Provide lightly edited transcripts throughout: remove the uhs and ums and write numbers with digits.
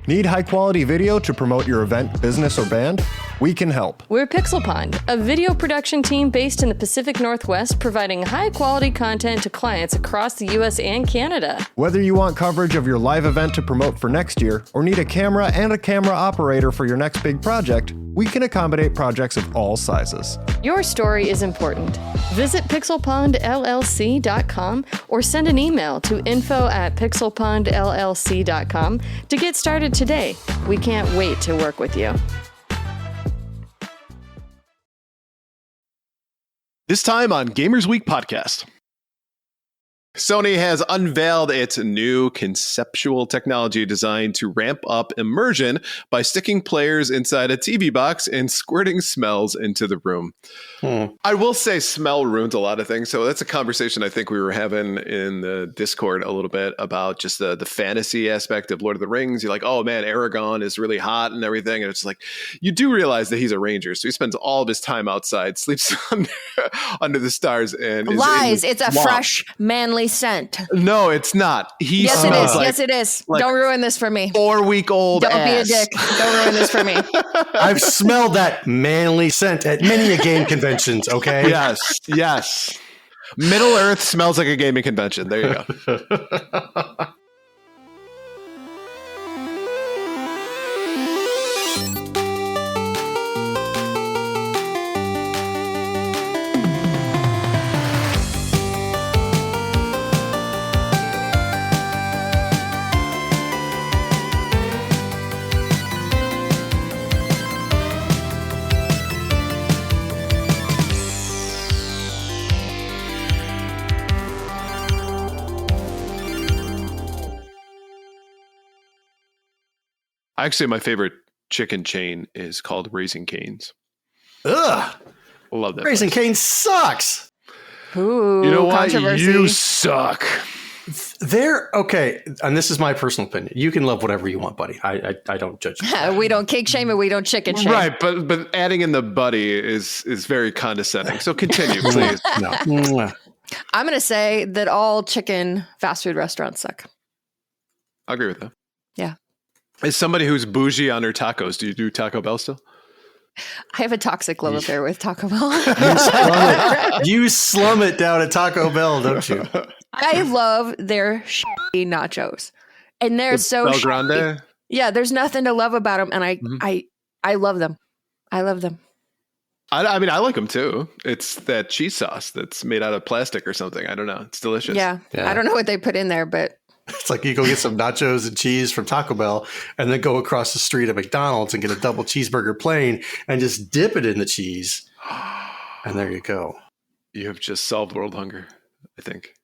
Need high-quality video to promote your event, business, or band? We can help. We're Pixel Pond, a video production team based in the Pacific Northwest, providing high-quality content to clients across the U.S. and Canada. Whether you want coverage of your live event to promote for next year, or need a camera and a camera operator for your next big project, we can accommodate projects of all sizes. Your story is important. Visit pixelpondllc.com or send an email to info@pixelpondllc.com to get started today. We can't wait to work with you. This time on Gamers Week podcast. Sony has unveiled its new conceptual technology designed to ramp up immersion by sticking players inside a TV box and squirting smells into the room. I will say smell ruins a lot of things. So that's a conversation I think we were having in the Discord a little bit about just the fantasy aspect of Lord of the Rings. You're like, oh man, Aragorn is really hot and everything. And it's like, you do realize that he's a ranger. So he spends all of his time outside, sleeps under the stars. And lies. It's a fresh, manly scent. No, it's not. Yes, it is. Yes, it is. Don't ruin this for me. 4-week-old Don't ass. be a dick. Don't ruin this for me. I've smelled that manly scent at many a game conventions, okay? Yes. Middle Earth smells like a gaming convention. There you go. Actually, my favorite chicken chain is called Raising Cane's. Ugh. Love that. Raising Cane sucks. Ooh, You know what? controversy. You suck. They're okay, and this is my personal opinion. You can love whatever you want, buddy. I don't judge you. We don't cake shame and we don't chicken shame. Right, but adding in the buddy is very condescending. So continue, please. No. I'm going to say that all chicken fast food restaurants suck. I agree with that. Yeah. As somebody who's bougie on her tacos, do you do Taco Bell still? I have a toxic love affair with Taco Bell. You slum it down at Taco Bell, don't you? I love their shitty nachos. And they're so Bel shitty. Grande? Yeah, there's nothing to love about them. And I love them. I love them. I mean, I like them too. It's that cheese sauce that's made out of plastic or something. I don't know. It's delicious. Yeah. I don't know what they put in there, but It's like you go get some nachos and cheese from Taco Bell and then go across the street at McDonald's and get a double cheeseburger plain and just dip it in the cheese. And there you go. You have just solved world hunger, I think.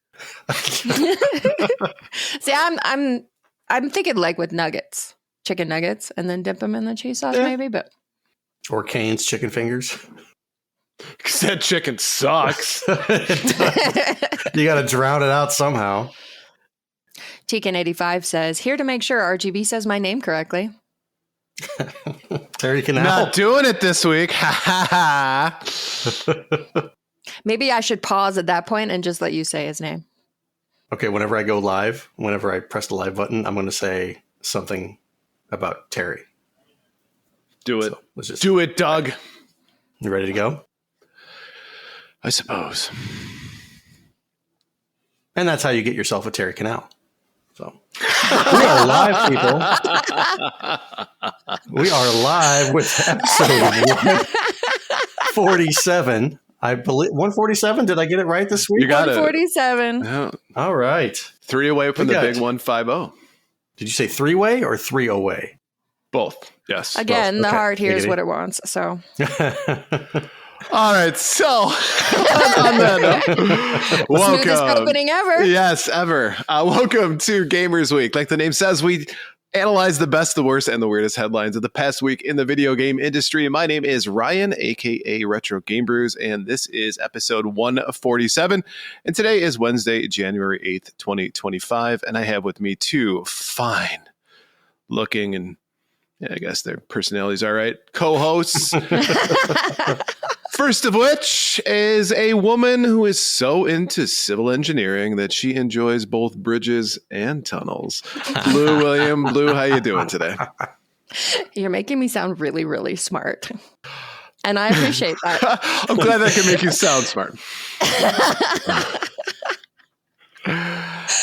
see, I'm thinking like with nuggets, chicken nuggets, and then dip them in the cheese sauce, maybe. But Or Cane's chicken fingers. Because that chicken sucks. You got to drown it out somehow. Tekin85 says, here to make sure RGB says my name correctly. Terry Canal. Not doing it this week. Ha ha ha. Maybe I should pause at that point and just let you say his name. Okay, whenever I go live, whenever I press the live button, I'm going to say something about Terry. Do it. So let's just Do it, Doug. You ready to go? I suppose. And that's how you get yourself a Terry Canal. So we are live, people. We are live with episode 147. I believe 147. Did I get it right this week? You got 147. Yeah. All right. 3 away from We the got- big 150. Did you say 3-way or 3-away? Both. Yes. Again, the Okay. heart hears Giggity. what it wants. So All right. So on that note, smoothest welcome. opening ever. Yes, ever. Welcome to Gamers Week. Like the name says, we analyze the best, the worst, and the weirdest headlines of the past week in the video game industry. My name is Ryan, aka retrogamebrews, and this is episode 147. And today is Wednesday, January 8th, 2025. And I have with me two fine looking and I guess their personalities are right. Co-hosts First of which is a woman who is so into civil engineering that she enjoys both bridges and tunnels. Blue William, Blue, how you doing today? You're making me sound really, really smart. And I appreciate that. I'm glad that can make you sound smart.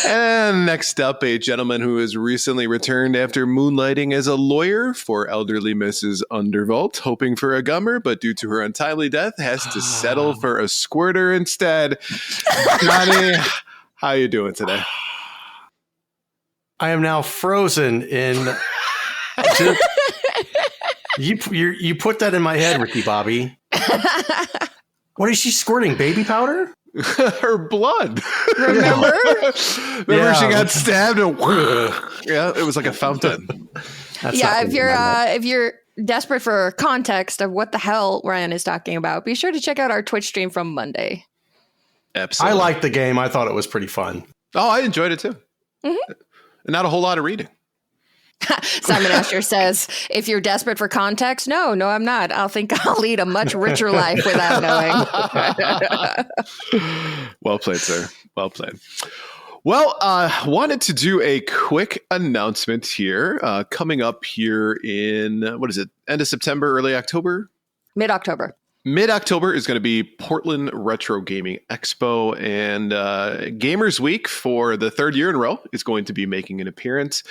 And next up, a gentleman who has recently returned after moonlighting as a lawyer for elderly Mrs. Undervolt, hoping for a gummer, but due to her untimely death, has to settle for a squirter instead. Johnny, how you doing today? I am now frozen in. You put that in my head, Ricky Bobby. What is she squirting? Baby powder? Her blood. Remember? Remember she got stabbed and yeah, it was like a fountain. If you're desperate for context of what the hell Ryan is talking about, be sure to check out our Twitch stream from Monday. Absolutely. I liked the game. I thought it was pretty fun. Oh, I enjoyed it too. Mm-hmm. Not a whole lot of reading. Simon Asher says, if you're desperate for context, no, I'm not. I'll lead a much richer life without knowing. Well played, sir. Well played. Well, wanted to do a quick announcement here. Coming up here in, end of September, early October? Mid-October. Mid-October is going to be Portland Retro Gaming Expo, and Gamers Week for the third year in a row is going to be making an appearance.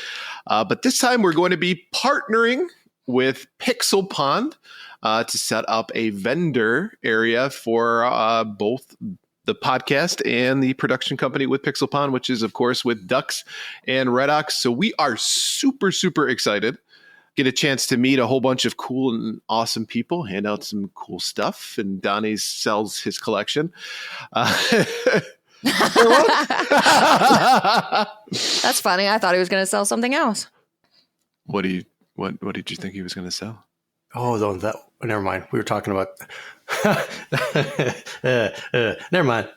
But this time we're going to be partnering with Pixel Pond to set up a vendor area for both the podcast and the production company with Pixel Pond, which is, of course, with Ducks and Redox. So we are super, super excited. Get a chance to meet a whole bunch of cool and awesome people, hand out some cool stuff, and Donnie sells his collection. That's funny. I thought he was going to sell something else. What did you think he was going to sell? Oh, never mind. We were talking about. Never mind.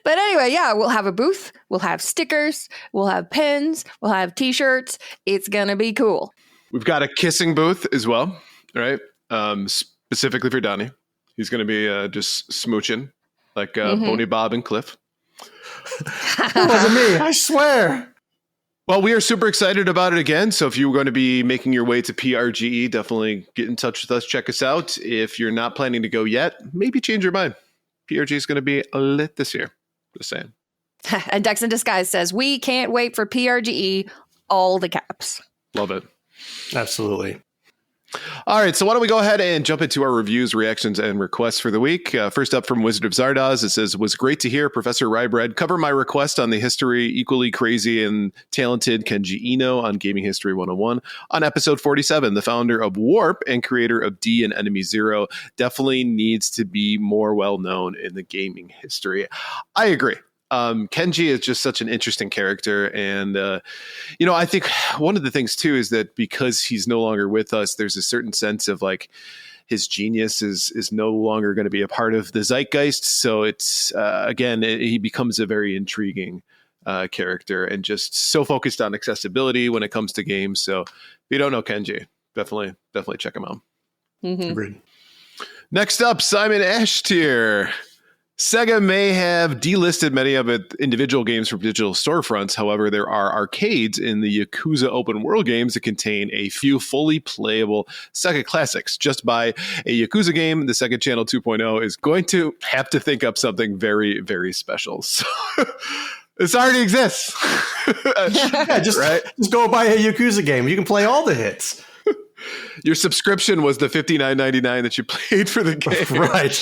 But anyway, yeah, we'll have a booth. We'll have stickers. We'll have pins. We'll have T-shirts. It's going to be cool. We've got a kissing booth as well, right? Specifically for Donnie. He's going to be just smooching like Boney Bob and Cliff. It wasn't me, I swear. Well, we are super excited about it again. So if you're going to be making your way to PRGE, definitely get in touch with us. Check us out. If you're not planning to go yet, maybe change your mind. PRG is going to be lit this year. Just saying. And Ducks in Disguise says, we can't wait for PRGE, all the caps. Love it. Absolutely. All right, so why don't we go ahead and jump into our reviews, reactions, and requests for the week. First up from Wizard of Zardoz, it says, was great to hear Professor Rybread cover my request on the history equally crazy and talented Kenji Ino on Gaming History 101 on episode 47. The founder of Warp and creator of D and Enemy Zero definitely needs to be more well known in the gaming history. I agree. Kenji is just such an interesting character. And, I think one of the things, too, is that because he's no longer with us, there's a certain sense of like his genius is no longer going to be a part of the zeitgeist. So it's, he becomes a very intriguing character and just so focused on accessibility when it comes to games. So if you don't know Kenji, definitely check him out. Mm-hmm. Agreed. Next up, Simon Ashtier. Sega may have delisted many of its individual games from digital storefronts. However, there are arcades in the Yakuza open world games that contain a few fully playable Sega classics. Just buy a Yakuza game, the Sega Channel 2.0 is going to have to think up something very, very special. So this already exists. Just go buy a Yakuza game. You can play all the hits. Your subscription was the $59.99 that you paid for the game. Right.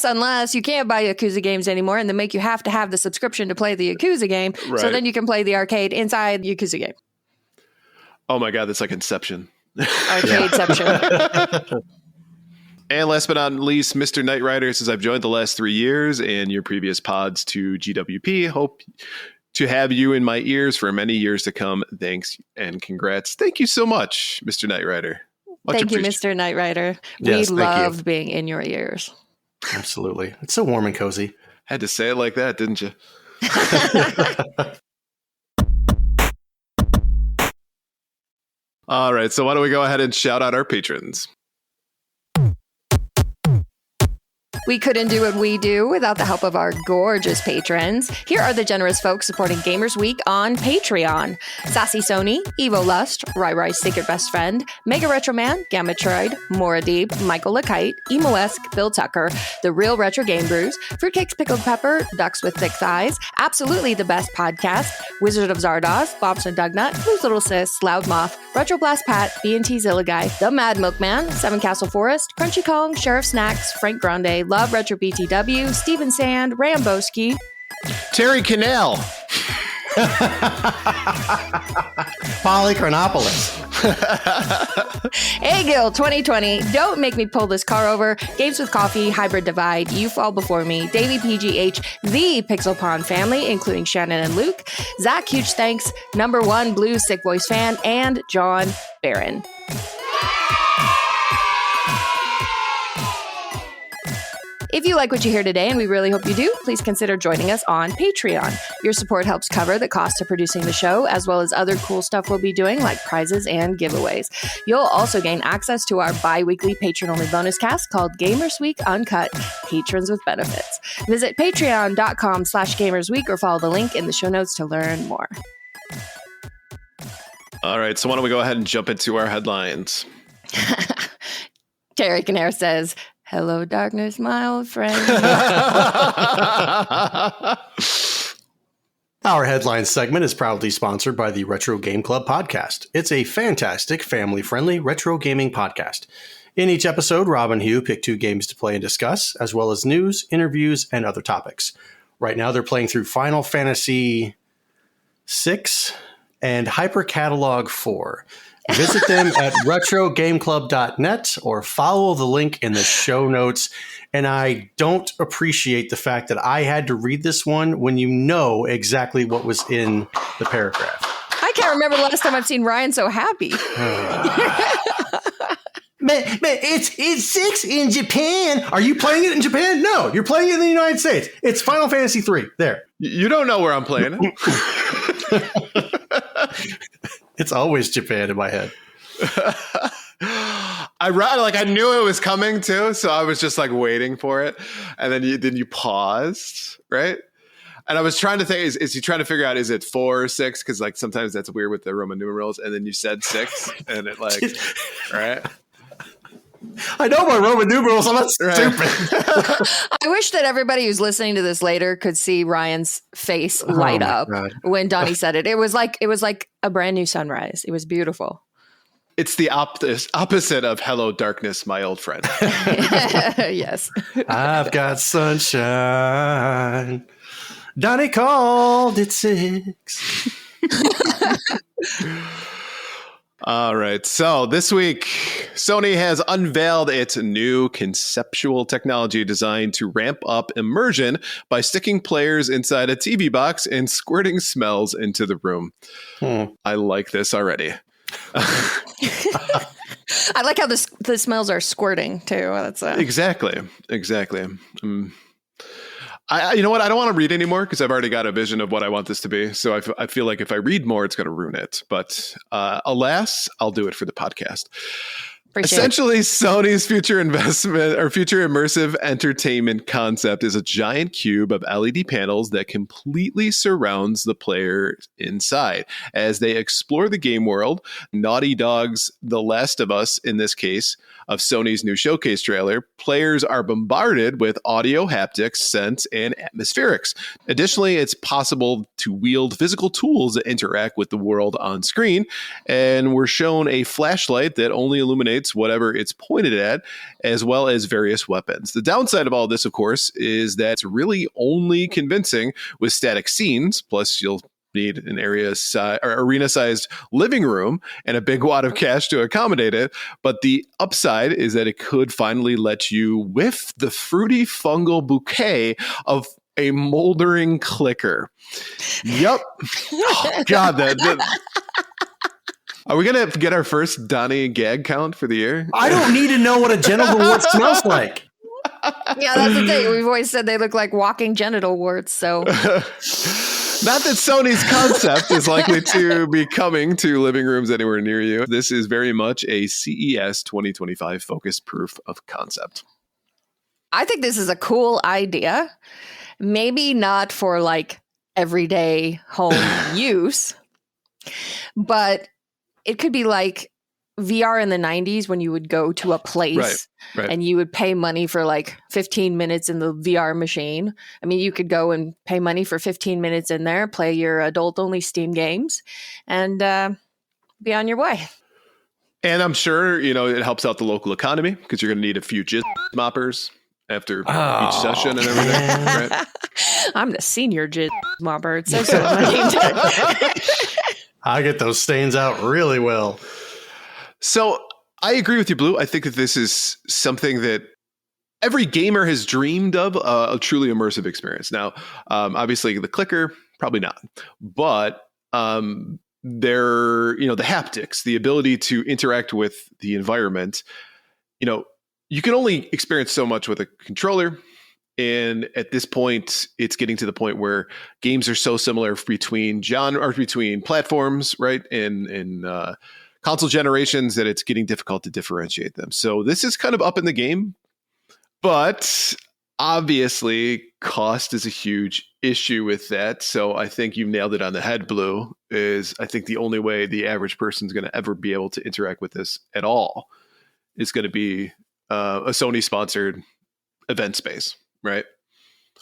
unless you can't buy Yakuza games anymore and they make you have to have the subscription to play the Yakuza game. Right. So then you can play the arcade inside the Yakuza game. Oh my God, that's like Inception. Arcadeception. And last but not least, Mr. Knight Rider says, I've joined the last 3 years and your previous pods to GWP. Hope to have you in my ears for many years to come. Thanks and congrats. Thank you so much, Mr. Knight Rider. Thank you, Mr. Knight Rider. Yes, we love being in your ears. Absolutely. It's so warm and cozy. Had to say it like that, didn't you? All right, so why don't we go ahead and shout out our patrons? We couldn't do what we do without the help of our gorgeous patrons. Here are the generous folks supporting Gamers Week on Patreon. Sassy Sony, Evo Lust, Ry's Secret Best Friend, Mega Retro Man, Gamma Troid, Moradib, Michael LeKite, Emo-esque, Bill Tucker, The Real Retro Game Brews, Fruitcakes Pickled Pepper, Ducks with Thick Thighs, Absolutely the Best Podcast, Wizard of Zardoz, Bobson Dugnut, Blue's Little Sis, Loud Moth, Retro Blast Pat, B&T Zilla Guy, The Mad Milkman, Seven Castle Forest, Crunchy Kong, Sheriff Snacks, Frank Grande, Love Retro BTW, Steven Sand, Ramboski, Terry Canal. Polychronopolis. Hey Gil 2020, Don't Make Me Pull This Car Over, Games with Coffee, Hybrid Divide, You Fall Before Me, Daily PGH, The Pixel Pond Family, including Shannon and Luke, Zach, huge thanks, Number One Blue Sick Voice Fan, and John Barron. If you like what you hear today, and we really hope you do, please consider joining us on Patreon. Your support helps cover the cost of producing the show, as well as other cool stuff we'll be doing, like prizes and giveaways. You'll also gain access to our bi-weekly patron-only bonus cast called Gamers Week Uncut, Patrons with Benefits. Visit patreon.com/gamersweek or follow the link in the show notes to learn more. All right, so why don't we go ahead and jump into our headlines? Terry Canare says, "Hello, darkness, my old friend." Our headline segment is proudly sponsored by the Retro Game Club podcast. It's a fantastic, family-friendly retro gaming podcast. In each episode, Rob and Hugh pick 2 games to play and discuss, as well as news, interviews, and other topics. Right now, they're playing through Final Fantasy VI and Hyper Catalog 4. Visit them at retrogameclub.net or follow the link in the show notes. And I don't appreciate the fact that I had to read this one when you know exactly what was in the paragraph. I can't remember the last time I've seen Ryan so happy. Man, it's 6 in Japan. Are you playing it in Japan? No, you're playing it in the United States. It's Final Fantasy III. There. You don't know where I'm playing it. It's always Japan in my head. I knew it was coming too, so I was just like waiting for it, and then you paused, right? And I was trying to think: is he trying to figure out is it 4 or 6? Because like sometimes that's weird with the Roman numerals, and then you said 6, and it like, right? I know my Roman numerals. I'm not stupid. I wish that everybody who's listening to this later could see Ryan's face light up God. when Donnie said it. It was like a brand new sunrise. It was beautiful. It's the opposite of "Hello, darkness, my old friend." Yes. I've got sunshine. Donnie called it 6. All right. So this week, Sony has unveiled its new conceptual technology designed to ramp up immersion by sticking players inside a TV box and squirting smells into the room. I like this already. I like how the smells are squirting too. That's Exactly. You know what? I don't want to read anymore because I've already got a vision of what I want this to be. So I feel like if I read more, it's going to ruin it. But alas, I'll do it for the podcast. Essentially, Sony's future investment or future immersive entertainment concept is a giant cube of LED panels that completely surrounds the player inside. As they explore the game world, Naughty Dog's The Last of Us, in this case, of Sony's new showcase trailer, players are bombarded with audio, haptics, scents, and atmospherics. Additionally, it's possible to wield physical tools that interact with the world on screen, and we're shown a flashlight that only illuminates whatever it's pointed at, as well as various weapons. The downside of all this, of course, is that it's really only convincing with static scenes, plus you'll need an arena-sized living room and a big wad of cash to accommodate it. But the upside is that it could finally let you whiff the fruity fungal bouquet of a moldering clicker. Yep. Oh, God, are we going to get our first Donnie gag count for the year? I don't need to know what a genital wart smells like. Yeah, that's the thing. We've always said they look like walking genital warts. So Not that Sony's concept is likely to be coming to living rooms anywhere near you. This is very much a CES 2025 focused proof of concept. I think this is a cool idea. Maybe not for like everyday home use, but it could be like VR in the 90s when you would go to a place right. and you would pay money for like 15 minutes in the VR machine. I mean, you could go and pay money for 15 minutes in there, play your adult-only Steam games, and be on your way. And I'm sure, it helps out the local economy because you're going to need a few jizz moppers after each session and everything. Right? I'm the senior jizz mopper. It says so on my name tag. I get those stains out really well. So I agree with you, Blue. I think that this is something that every gamer has dreamed of, a truly immersive experience. Now, obviously the clicker, probably not, but the haptics, the ability to interact with the environment, you can only experience so much with a controller. And at this point, it's getting to the point where games are so similar between platforms, right? And console generations that it's getting difficult to differentiate them. So this is kind of up in the game, but obviously cost is a huge issue with that. So I think you've nailed it on the head, Blue, is I think the only way the average person is going to ever be able to interact with this at all is going to be a Sony sponsored event space, right?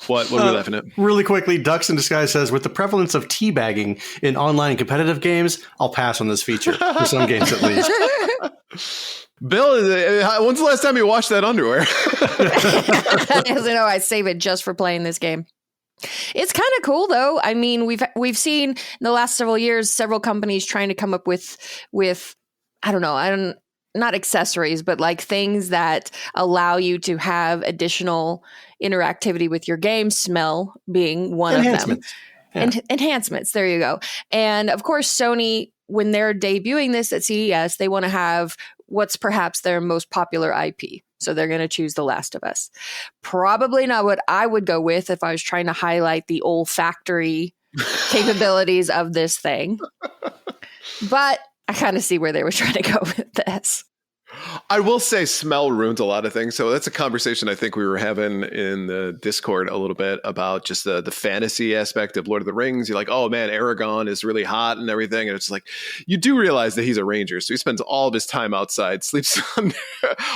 What are we laughing at? Really quickly, Ducks in Disguise says, with the prevalence of teabagging in online competitive games, I'll pass on this feature, for some games at least. Bill, when's the last time you washed that underwear? As I know, I save it just for playing this game. It's kind of cool, though. I mean, we've seen in the last several years several companies trying to come up with not accessories, but like things that allow you to have additional interactivity with your game, smell being one of them. Yeah. Enhancements. There you go. And of course, Sony, when they're debuting this at CES, they want to have what's perhaps their most popular IP. So they're going to choose The Last of Us. Probably not what I would go with if I was trying to highlight the olfactory capabilities of this thing. But I kind of see where they were trying to go with this. I will say smell ruins a lot of things. So that's a conversation I think we were having in the Discord a little bit about just the fantasy aspect of Lord of the Rings. You're like, oh man, Aragorn is really hot and everything. And it's like, you do realize that he's a ranger. So he spends all of his time outside, sleeps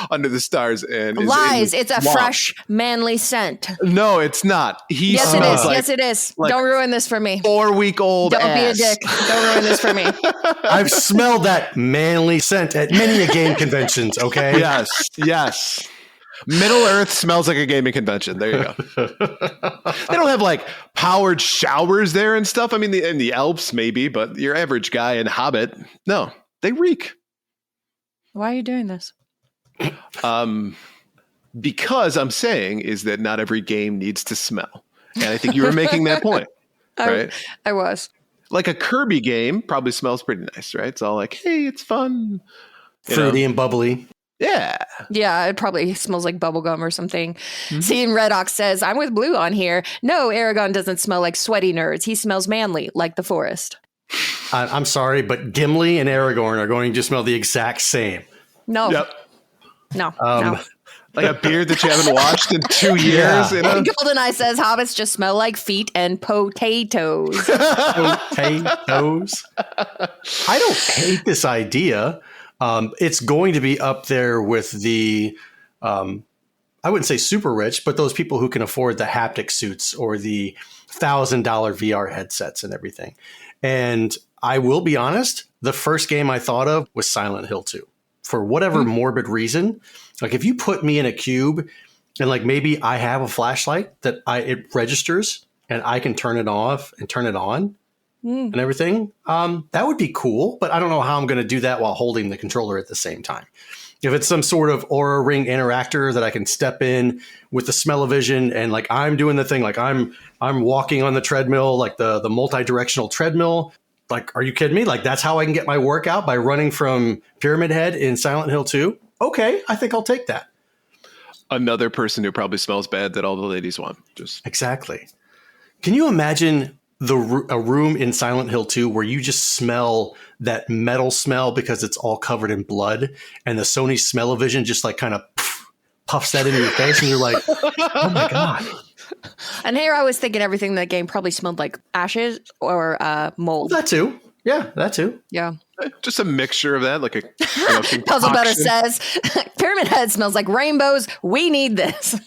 under the stars. And lies. It's a fresh, manly scent. No, it's not. Yes, it is. Yes, it is. Like don't ruin this for me. 4-week-old Don't ass. be a dick. Don't ruin this for me. I've smelled that manly scent at many a game convention. Okay. Yes. Middle Earth smells like a gaming convention. There you go. They don't have like powered showers there and stuff. I mean, in the Alps maybe, but your average guy in Hobbit, no, they reek. Why are you doing this? Because I'm saying is that not every game needs to smell, and I think you were making that point, right? I was. Like a Kirby game probably smells pretty nice, right? It's all like, hey, it's fun. Fruity and bubbly. Yeah. Yeah, it probably smells like bubblegum or something. Mm-hmm. See, Red Ox says, I'm with Blue on here. No, Aragorn doesn't smell like sweaty nerds. He smells manly, like the forest. I'm sorry, but Gimli and Aragorn are going to smell the exact same. No. Yep. No. Like a beard that you haven't washed in 2 years. Yeah. GoldenEye says hobbits just smell like feet and potatoes. Potatoes? I don't hate this idea. It's going to be up there with the, I wouldn't say super rich, but those people who can afford the haptic suits or the $1,000 VR headsets and everything. And I will be honest, the first game I thought of was Silent Hill 2. For whatever morbid reason, like if you put me in a cube and like maybe I have a flashlight that it registers and I can turn it off and turn it on. And everything, that would be cool, but I don't know how I'm going to do that while holding the controller at the same time. If it's some sort of Aura Ring interactor that I can step in with the smell-o-vision and like I'm doing the thing, like I'm walking on the treadmill, like the multi-directional treadmill. Like, are you kidding me? Like that's how I can get my workout by running from Pyramid Head in Silent Hill 2? Okay, I think I'll take that. Another person who probably smells bad that all the ladies want. Just exactly. Can you imagine a room in Silent Hill 2 where you just smell that metal smell because it's all covered in blood, and the Sony smell-o-vision just like kind of puffs that into your face, and you're like, oh my God. And here I was thinking everything in that game probably smelled like ashes or mold. Well, that too. Yeah, that too. Yeah. Just a mixture of that, like a Puzzle Better concoction. says, Pyramid Head smells like rainbows. We need this.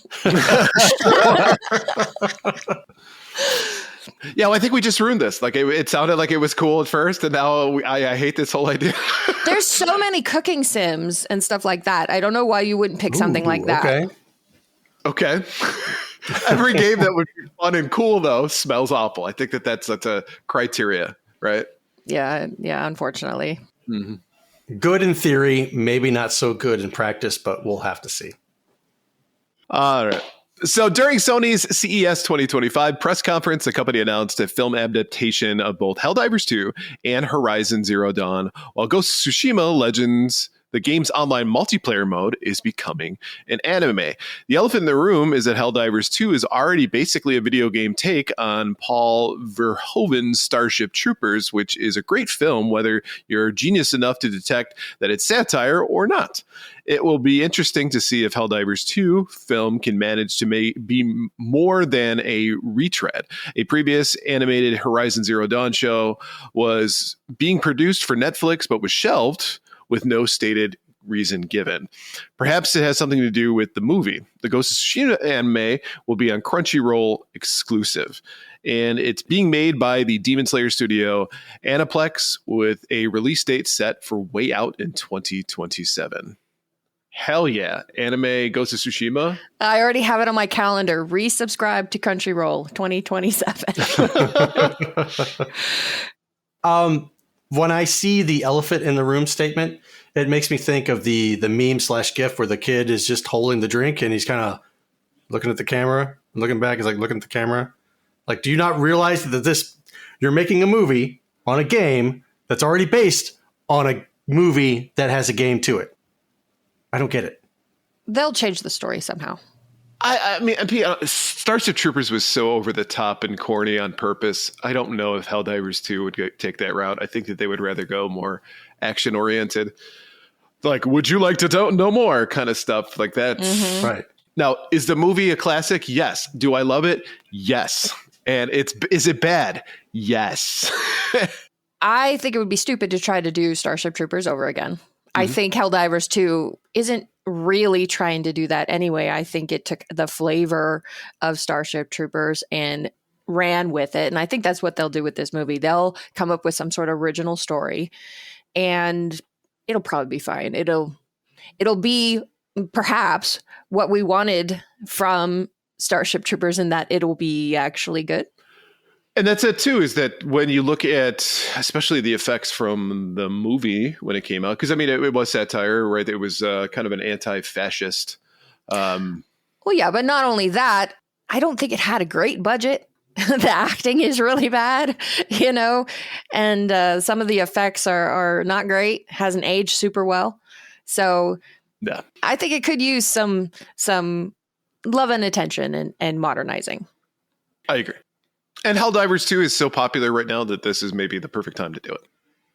Yeah, well, I think we just ruined this. Like it sounded like it was cool at first, and now I hate this whole idea. There's so many cooking sims and stuff like that. I don't know why you wouldn't pick something like that. Okay. Every game that would be fun and cool, though, smells awful. I think that's a criteria, right? Yeah, unfortunately. Mm-hmm. Good in theory, maybe not so good in practice, but we'll have to see. All right. So during Sony's CES 2025 press conference, the company announced a film adaptation of both Helldivers 2 and Horizon Zero Dawn, while Ghost of Tsushima Legends, the game's online multiplayer mode, is becoming an anime. The elephant in the room is that Helldivers 2 is already basically a video game take on Paul Verhoeven's Starship Troopers, which is a great film, whether you're genius enough to detect that it's satire or not. It will be interesting to see if Helldivers 2 film can manage to be more than a retread. A previous animated Horizon Zero Dawn show was being produced for Netflix, but was shelved with no stated reason given. Perhaps it has something to do with the movie. The Ghost of Tsushima anime will be on Crunchyroll exclusive, and it's being made by the Demon Slayer studio Aniplex with a release date set for way out in 2027. Hell yeah. Anime Ghost of Tsushima. I already have it on my calendar. Resubscribe to Crunchyroll 2027. When I see the elephant in the room statement, it makes me think of the meme / gif where the kid is just holding the drink and he's kind of looking at the camera, looking back. He's like looking at the camera. Like, do you not realize that you're making a movie on a game that's already based on a movie that has a game to it? I don't get it. They'll change the story somehow. I mean, Starship Troopers was so over the top and corny on purpose. I don't know if Helldivers 2 would take that route. I think that they would rather go more action oriented. Like, would you like to know more kind of stuff like that. Mm-hmm. Right. Now, is the movie a classic? Yes. Do I love it? Yes. And is it bad? Yes. I think it would be stupid to try to do Starship Troopers over again. I think Helldivers 2 isn't really trying to do that anyway. I think it took the flavor of Starship Troopers and ran with it. And I think that's what they'll do with this movie. They'll come up with some sort of original story and it'll probably be fine. It'll be perhaps what we wanted from Starship Troopers in that it'll be actually good. And that's it too, is that when you look at especially the effects from the movie when it came out, because I mean, it was satire, right? It was kind of an anti-fascist. Well, yeah, but not only that, I don't think it had a great budget. The acting is really bad, and some of the effects are not great, hasn't aged super well. So yeah, I think it could use some love and attention and modernizing. I agree. And Helldivers 2 is so popular right now that this is maybe the perfect time to do it.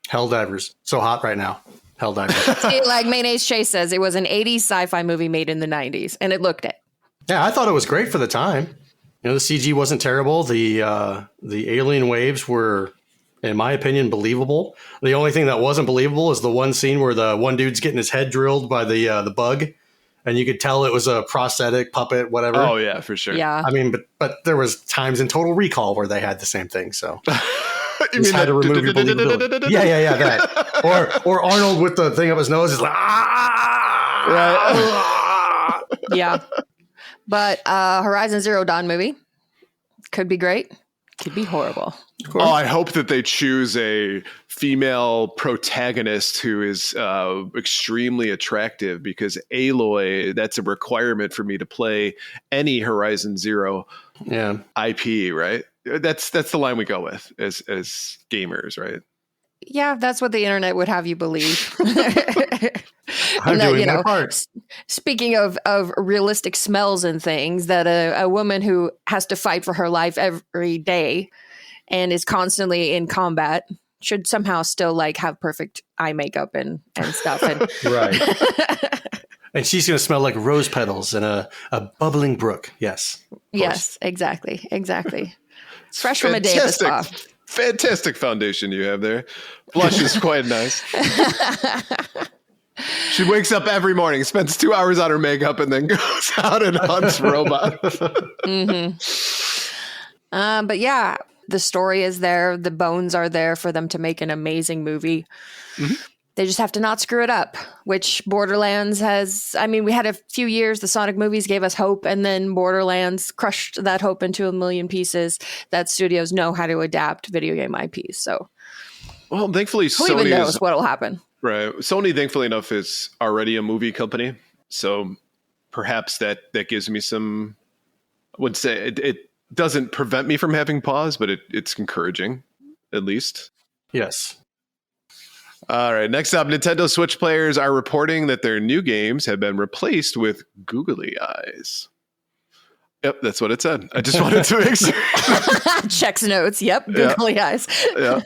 Helldivers. So hot right now. Helldivers. See, like Mayonnaise Chase says, it was an 80s sci-fi movie made in the 90s, and it looked it. Yeah, I thought it was great for the time. The CG wasn't terrible. The alien waves were, in my opinion, believable. The only thing that wasn't believable is the one scene where the one dude's getting his head drilled by the bug. And you could tell it was a prosthetic puppet, whatever. Oh yeah, for sure. Yeah. I mean, but there was times in Total Recall where they had the same thing. So You just mean had to remove your believability. Yeah, that. Or Arnold with the thing up his nose is like, right? Yeah. But Horizon Zero Dawn movie could be great. Could be horrible. Oh, I hope that they choose a female protagonist who is extremely attractive, because Aloy, that's a requirement for me to play any Horizon Zero IP, right? That's the line we go with as gamers, right? Yeah, that's what the internet would have you believe. I'm doing my part. Speaking of realistic smells and things, that a woman who has to fight for her life every day and is constantly in combat should somehow still like have perfect eye makeup and stuff. And Right. And she's going to smell like rose petals in a bubbling brook. Yes. yes, exactly. Fresh from a day at the spa. Fantastic foundation you have there. Blush is quite nice. She wakes up every morning, spends 2 hours on her makeup, and then goes out and hunts robots. But yeah, the story is there. The bones are there for them to make an amazing movie. Mm-hmm. They just have to not screw it up, which Borderlands has. I mean, we had a few years, the Sonic movies gave us hope, and then Borderlands crushed that hope into a million pieces. That studios know how to adapt video game IPs. So, Well, thankfully, who Sony even knows what will happen? Right. Sony, thankfully enough, is already a movie company. So perhaps that gives me some, I would say it doesn't prevent me from having pause, but it's encouraging, at least. Yes. All right. Next up, Nintendo Switch players are reporting that their new games have been replaced with googly eyes. Yep, that's what it said. I just wanted to make sure. Checks notes. Yep. Googly eyes. Yeah.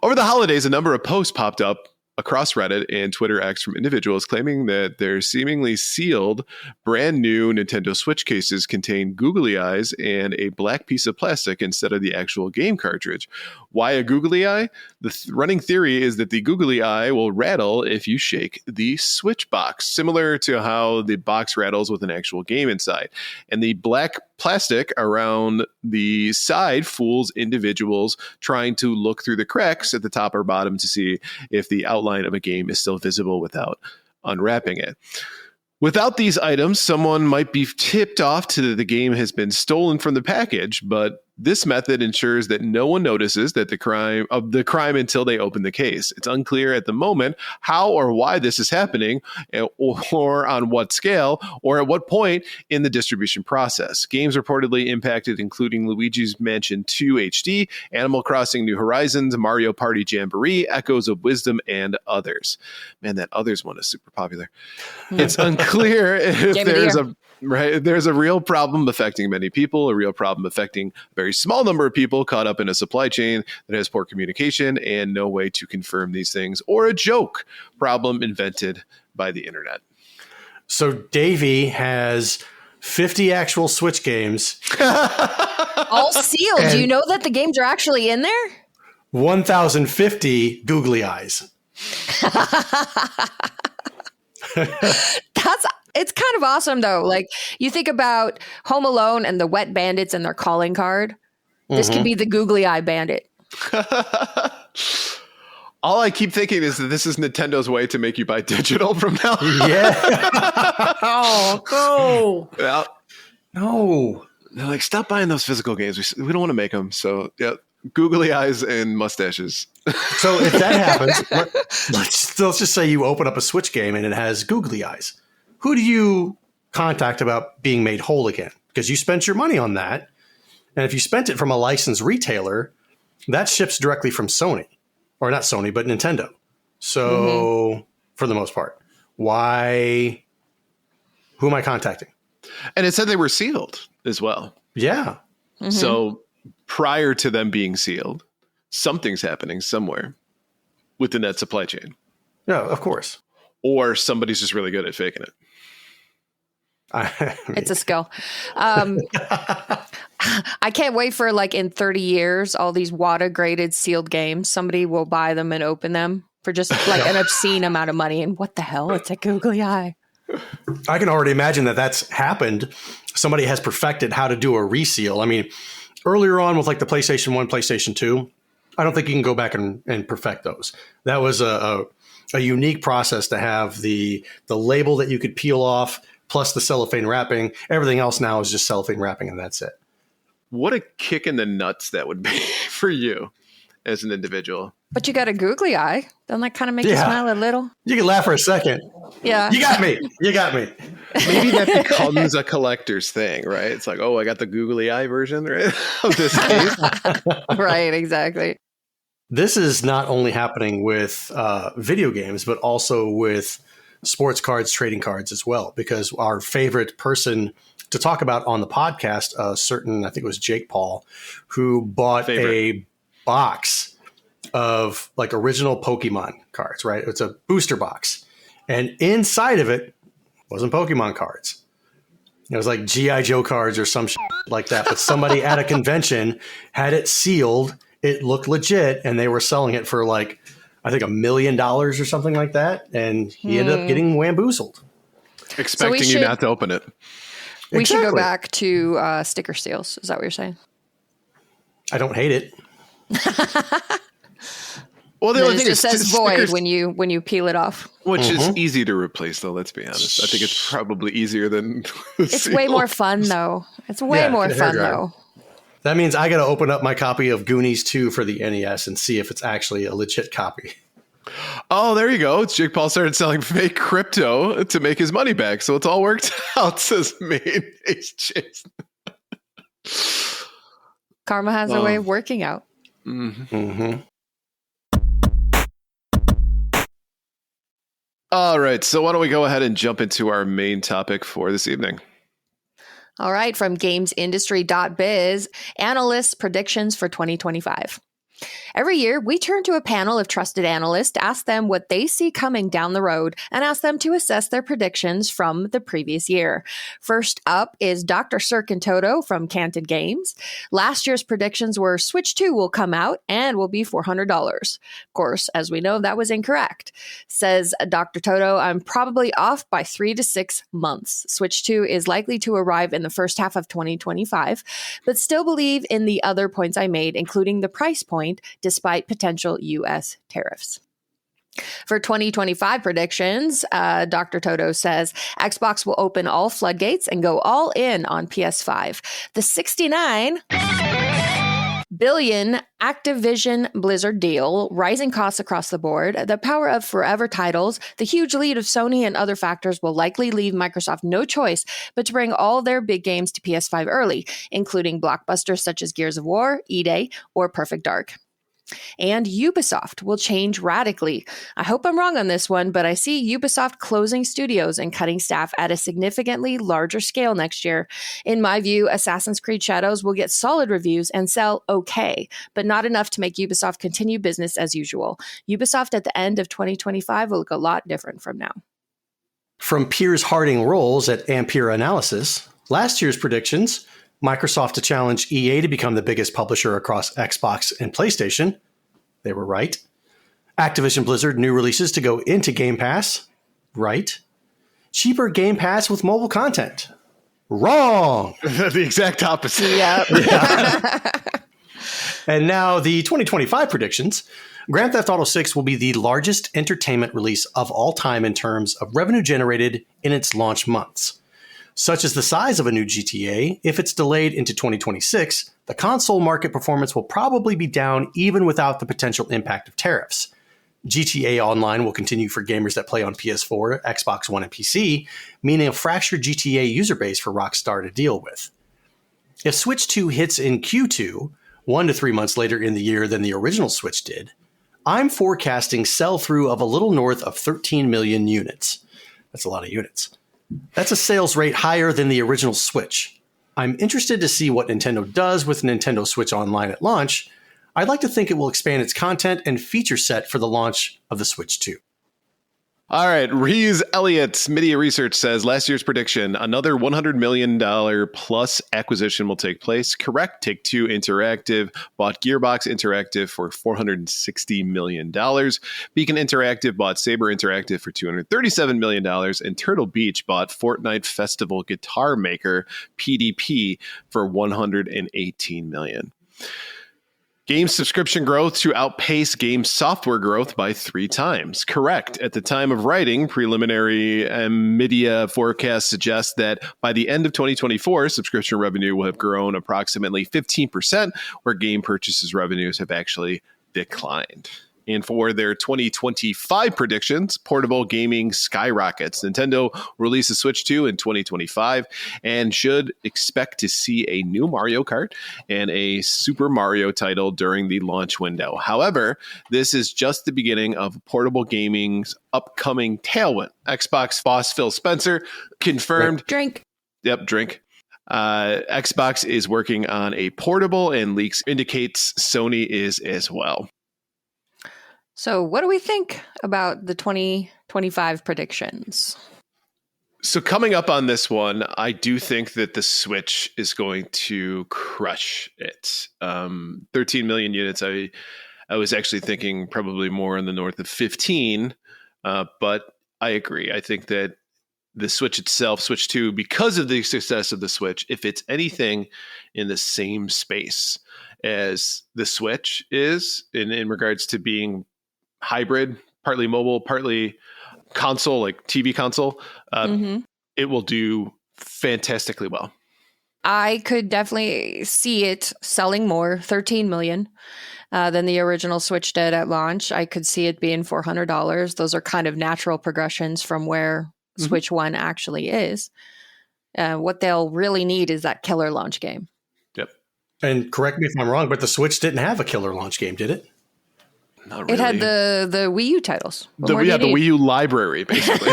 Over the holidays, a number of posts popped up across Reddit and Twitter X from individuals claiming that their seemingly sealed brand new Nintendo Switch cases contain googly eyes and a black piece of plastic instead of the actual game cartridge. Why a googly eye? The running theory is that the googly eye will rattle if you shake the Switch box, similar to how the box rattles with an actual game inside. And the black plastic around the side fools individuals trying to look through the cracks at the top or bottom to see if the outline of a game is still visible without unwrapping it. Without these items, someone might be tipped off to that the game has been stolen from the package, but this method ensures that no one notices that the crime until they open the case. It's unclear at the moment how or why this is happening, or on what scale, or at what point in the distribution process. Games reportedly impacted including Luigi's Mansion 2 HD, Animal Crossing New Horizons, Mario Party Jamboree, Echoes of Wisdom, and others. Man, that others one is super popular. It's unclear if there's a real problem affecting many people, a real problem affecting a very small number of people caught up in a supply chain that has poor communication and no way to confirm these things, or a joke problem invented by the internet. So Davey has 50 actual Switch games. All sealed. Do you know that the games are actually in there? 1,050 googly eyes. It's kind of awesome though. Like you think about Home Alone and the wet bandits and their calling card. This could be the googly eye bandit. All I keep thinking is that this is Nintendo's way to make you buy digital from now on. Yeah. Oh, no. Yeah. No. They're like, stop buying those physical games. We don't want to make them. So, yeah, googly eyes and mustaches. So if that happens, let's just say you open up a Switch game and it has googly eyes. Who do you contact about being made whole again? Because you spent your money on that. And if you spent it from a licensed retailer, that ships directly from Sony. Or not Sony, but Nintendo. So for the most part, who am I contacting? And it said they were sealed as well. Yeah. So prior to them being sealed, something's happening somewhere within that supply chain. Yeah, of course. Or somebody's just really good at faking it. It's a skill. I can't wait for like in 30 years, all these WATA graded sealed games. Somebody will buy them and open them for just like an obscene amount of money. And what the hell? It's a googly eye. I can already imagine that that's happened. Somebody has perfected how to do a reseal. I mean, earlier on with like the PlayStation 1, PlayStation 2, I don't think you can go back and perfect those. That was a unique process to have the label that you could peel off, plus the cellophane wrapping. Everything else now is just cellophane wrapping, and that's it. What a kick in the nuts that would be for you as an individual. But you got a googly eye. Doesn't that kind of make you smile a little? You can laugh for a second. Yeah. You got me. Maybe that becomes a collector's thing, right? It's like, oh, I got the googly eye version, right? Of this case. Right, exactly. This is not only happening with video games, but also with sports cards, trading cards as well, because our favorite person to talk about on the podcast, I think it was Jake Paul, who bought a box of like original Pokemon cards, right? It's a booster box. And inside of it wasn't Pokemon cards. It was like G.I. Joe cards or some shit like that. But somebody at a convention had it sealed. It looked legit. And they were selling it for like, I think $1 million or something like that. And he ended up getting wamboozled. Expecting you not to open it. We should go back to sticker seals. Is that what you're saying? I don't hate it. Well, the only thing just is says void when you peel it off. Which is easy to replace, though, let's be honest. I think it's probably easier than It's way more fun, though. It's way more fun, though. That means I got to open up my copy of Goonies 2 for the NES and see if it's actually a legit copy. Oh, there you go. Jake Paul started selling fake crypto to make his money back. So it's all worked out, says Mayonnaise Jason. Karma has a way of working out. All right. So why don't we go ahead and jump into our main topic for this evening? All right. From gamesindustry.biz, analysts' predictions for 2025. Every year, we turn to a panel of trusted analysts to ask them what they see coming down the road and ask them to assess their predictions from the previous year. First up is Dr. Sirkin Toto from Canted Games. Last year's predictions were Switch 2 will come out and will be $400. Of course, as we know, that was incorrect. Says Dr. Toto, I'm probably off by 3 to 6 months. Switch 2 is likely to arrive in the first half of 2025, but still believe in the other points I made, including the price point, despite potential U.S. tariffs. For 2025 predictions, Dr. Toto says Xbox will open all floodgates and go all in on PS5. The $69 billion Activision Blizzard deal, rising costs across the board, the power of forever titles, the huge lead of Sony and other factors will likely leave Microsoft no choice but to bring all their big games to PS5 early, including blockbusters such as Gears of War, E-Day, or Perfect Dark. And Ubisoft will change radically. I hope I'm wrong on this one, but I see Ubisoft closing studios and cutting staff at a significantly larger scale next year. In my view, Assassin's Creed Shadows will get solid reviews and sell okay, but not enough to make Ubisoft continue business as usual. Ubisoft at the end of 2025 will look a lot different from now. From Piers Harding Rolls at Ampere Analysis, last year's predictions: Microsoft to challenge EA to become the biggest publisher across Xbox and PlayStation. They were right. Activision Blizzard new releases to go into Game Pass. Right. Cheaper Game Pass with mobile content. Wrong. The exact opposite. Yep. Yeah. And now the 2025 predictions. Grand Theft Auto 6 will be the largest entertainment release of all time in terms of revenue generated in its launch months. Such as the size of a new GTA, if it's delayed into 2026, the console market performance will probably be down even without the potential impact of tariffs. GTA Online will continue for gamers that play on PS4, Xbox One, and PC, meaning a fractured GTA user base for Rockstar to deal with. If Switch 2 hits in Q2, 1 to 3 months later in the year than the original Switch did, I'm forecasting sell-through of a little north of 13 million units. That's a lot of units. That's a sales rate higher than the original Switch. I'm interested to see what Nintendo does with Nintendo Switch Online at launch. I'd like to think it will expand its content and feature set for the launch of the Switch 2. All right. Reese Elliott's Media Research says last year's prediction, another $100 million plus acquisition will take place. Correct. Take-Two Interactive bought Gearbox Interactive for $460 million. Beacon Interactive bought Saber Interactive for $237 million. And Turtle Beach bought Fortnite Festival Guitar Maker, PDP, for $118 million. Game subscription growth to outpace game software growth by 3 times. Correct. At the time of writing, preliminary media forecasts suggest that by the end of 2024, subscription revenue will have grown approximately 15%, where game purchases revenues have actually declined. And for their 2025 predictions, portable gaming skyrockets. Nintendo releases Switch 2 in 2025 and should expect to see a new Mario Kart and a Super Mario title during the launch window. However, this is just the beginning of portable gaming's upcoming tailwind. Xbox boss Phil Spencer confirmed... Drink. Yep, drink. Xbox is working on a portable, and leaks indicates Sony is as well. So what do we think about the 2025 predictions? So coming up on this one, I do think that the Switch is going to crush it. 13 million units. I was actually thinking probably more in the north of 15, but I agree. I think that the Switch itself, Switch 2, because of the success of the Switch, if it's anything in the same space as the Switch is in regards to being hybrid, partly mobile, partly console, like TV console, it will do fantastically well. I could definitely see it selling more, 13 million, than the original Switch did at launch. I could see it being $400. Those are kind of natural progressions from where Switch 1 actually is. What they'll really need is that killer launch game. Yep. And correct me if I'm wrong, but the Switch didn't have a killer launch game, did it? Not really. It had the Wii U titles. The Wii U library, basically.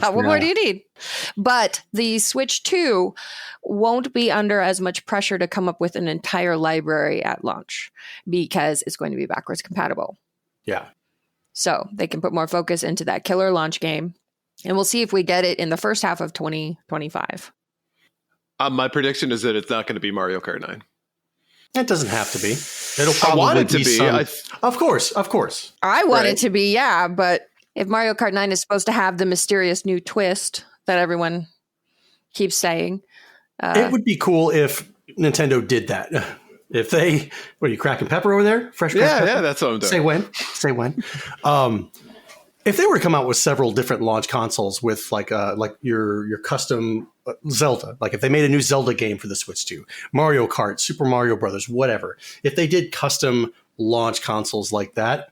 What more do you need? But the Switch 2 won't be under as much pressure to come up with an entire library at launch because it's going to be backwards compatible. Yeah. So they can put more focus into that killer launch game. And we'll see if we get it in the first half of 2025. My prediction is that it's not going to be Mario Kart 9. It doesn't have to be. It'll probably I want it to be. some... Of course. I want it to be, yeah. But if Mario Kart 9 is supposed to have the mysterious new twist that everyone keeps saying. It would be cool if Nintendo did that. If they... What are you, cracking pepper over there? Fresh pepper? Yeah, that's what I'm doing. Say when. If they were to come out with several different launch consoles with like your custom Zelda, like if they made a new Zelda game for the Switch 2, Mario Kart, Super Mario Brothers, whatever, if they did custom launch consoles like that,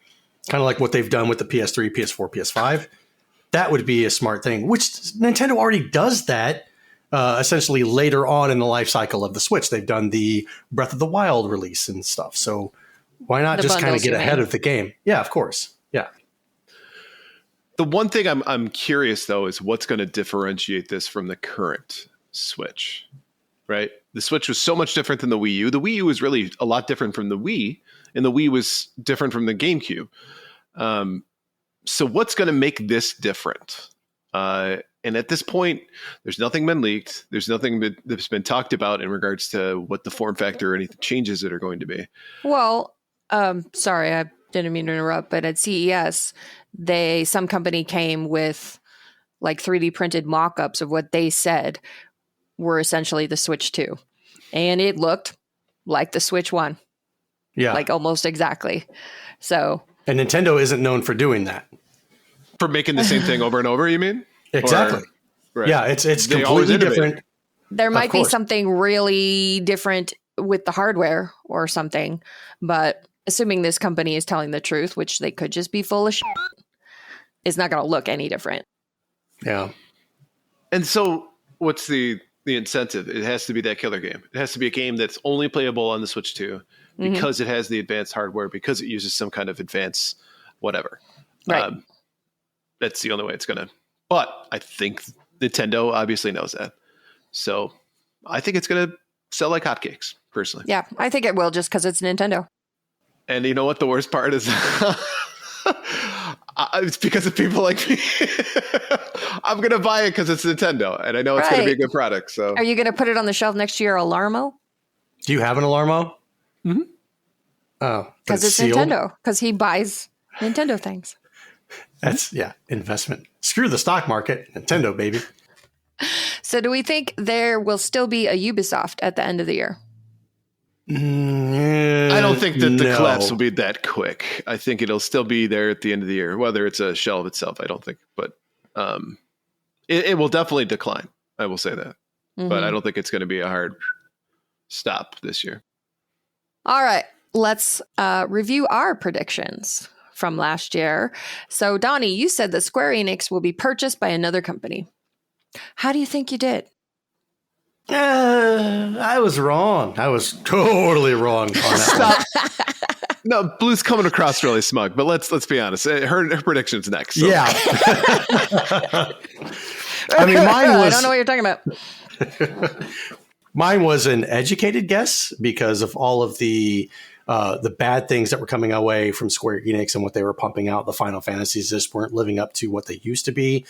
kind of like what they've done with the PS3, PS4, PS5, that would be a smart thing, which Nintendo already does that essentially later on in the life cycle of the Switch. They've done the Breath of the Wild release and stuff. So why not just kind of get ahead of the game? Yeah, of course. Yeah. The one thing I'm curious, though, is what's going to differentiate this from the current Switch, right? The Switch was so much different than the Wii U. The Wii U was really a lot different from the Wii, and the Wii was different from the GameCube. So what's going to make this different? And at this point, there's nothing been leaked. There's nothing that's been talked about in regards to what the form factor or any changes that are going to be. Well, sorry, I didn't mean to interrupt, but at CES, some company came with like 3D printed mock-ups of what they said were essentially the Switch 2. And it looked like the Switch 1. Yeah. Like almost exactly. So. And Nintendo isn't known for doing that. For making the same thing over and over, you mean? Exactly. Right. Yeah, it's completely different. There might be something really different with the hardware or something, but assuming this company is telling the truth, which they could just be full of shit, it's not going to look any different. Yeah. And so what's the incentive? It has to be that killer game. It has to be a game that's only playable on the Switch 2 because it has the advanced hardware, because it uses some kind of advanced whatever. Right. That's the only way it's going to. But I think Nintendo obviously knows that. So I think it's going to sell like hotcakes, personally. Yeah, I think it will, just because it's Nintendo. And you know what the worst part is? It's because of people like me. I'm going to buy it because it's Nintendo, and I know it's going to be a good product. So, are you going to put it on the shelf next to your Alarmo? Do you have an Alarmo? Mm-hmm. Oh, because it's sealed? Nintendo. Because he buys Nintendo things. That's investment. Screw the stock market, Nintendo, baby. So, do we think there will still be a Ubisoft at the end of the year? I don't think that the collapse will be that quick. I think it'll still be there at the end of the year, whether it's a shell of itself. I don't think, but it will definitely decline. I will say that, but I don't think it's going to be a hard stop this year. All right, let's review our predictions from last year. So, Donnie, you said that Square Enix will be purchased by another company. How do you think you did? I was wrong. I was totally wrong on that. Stop. No, Blue's coming across really smug, but let's be honest. Her prediction's next. So. Yeah. I mean, mine was. I don't know what you're talking about. Mine was an educated guess because of all of the bad things that were coming away from Square Enix and what they were pumping out. The Final Fantasies just weren't living up to what they used to be.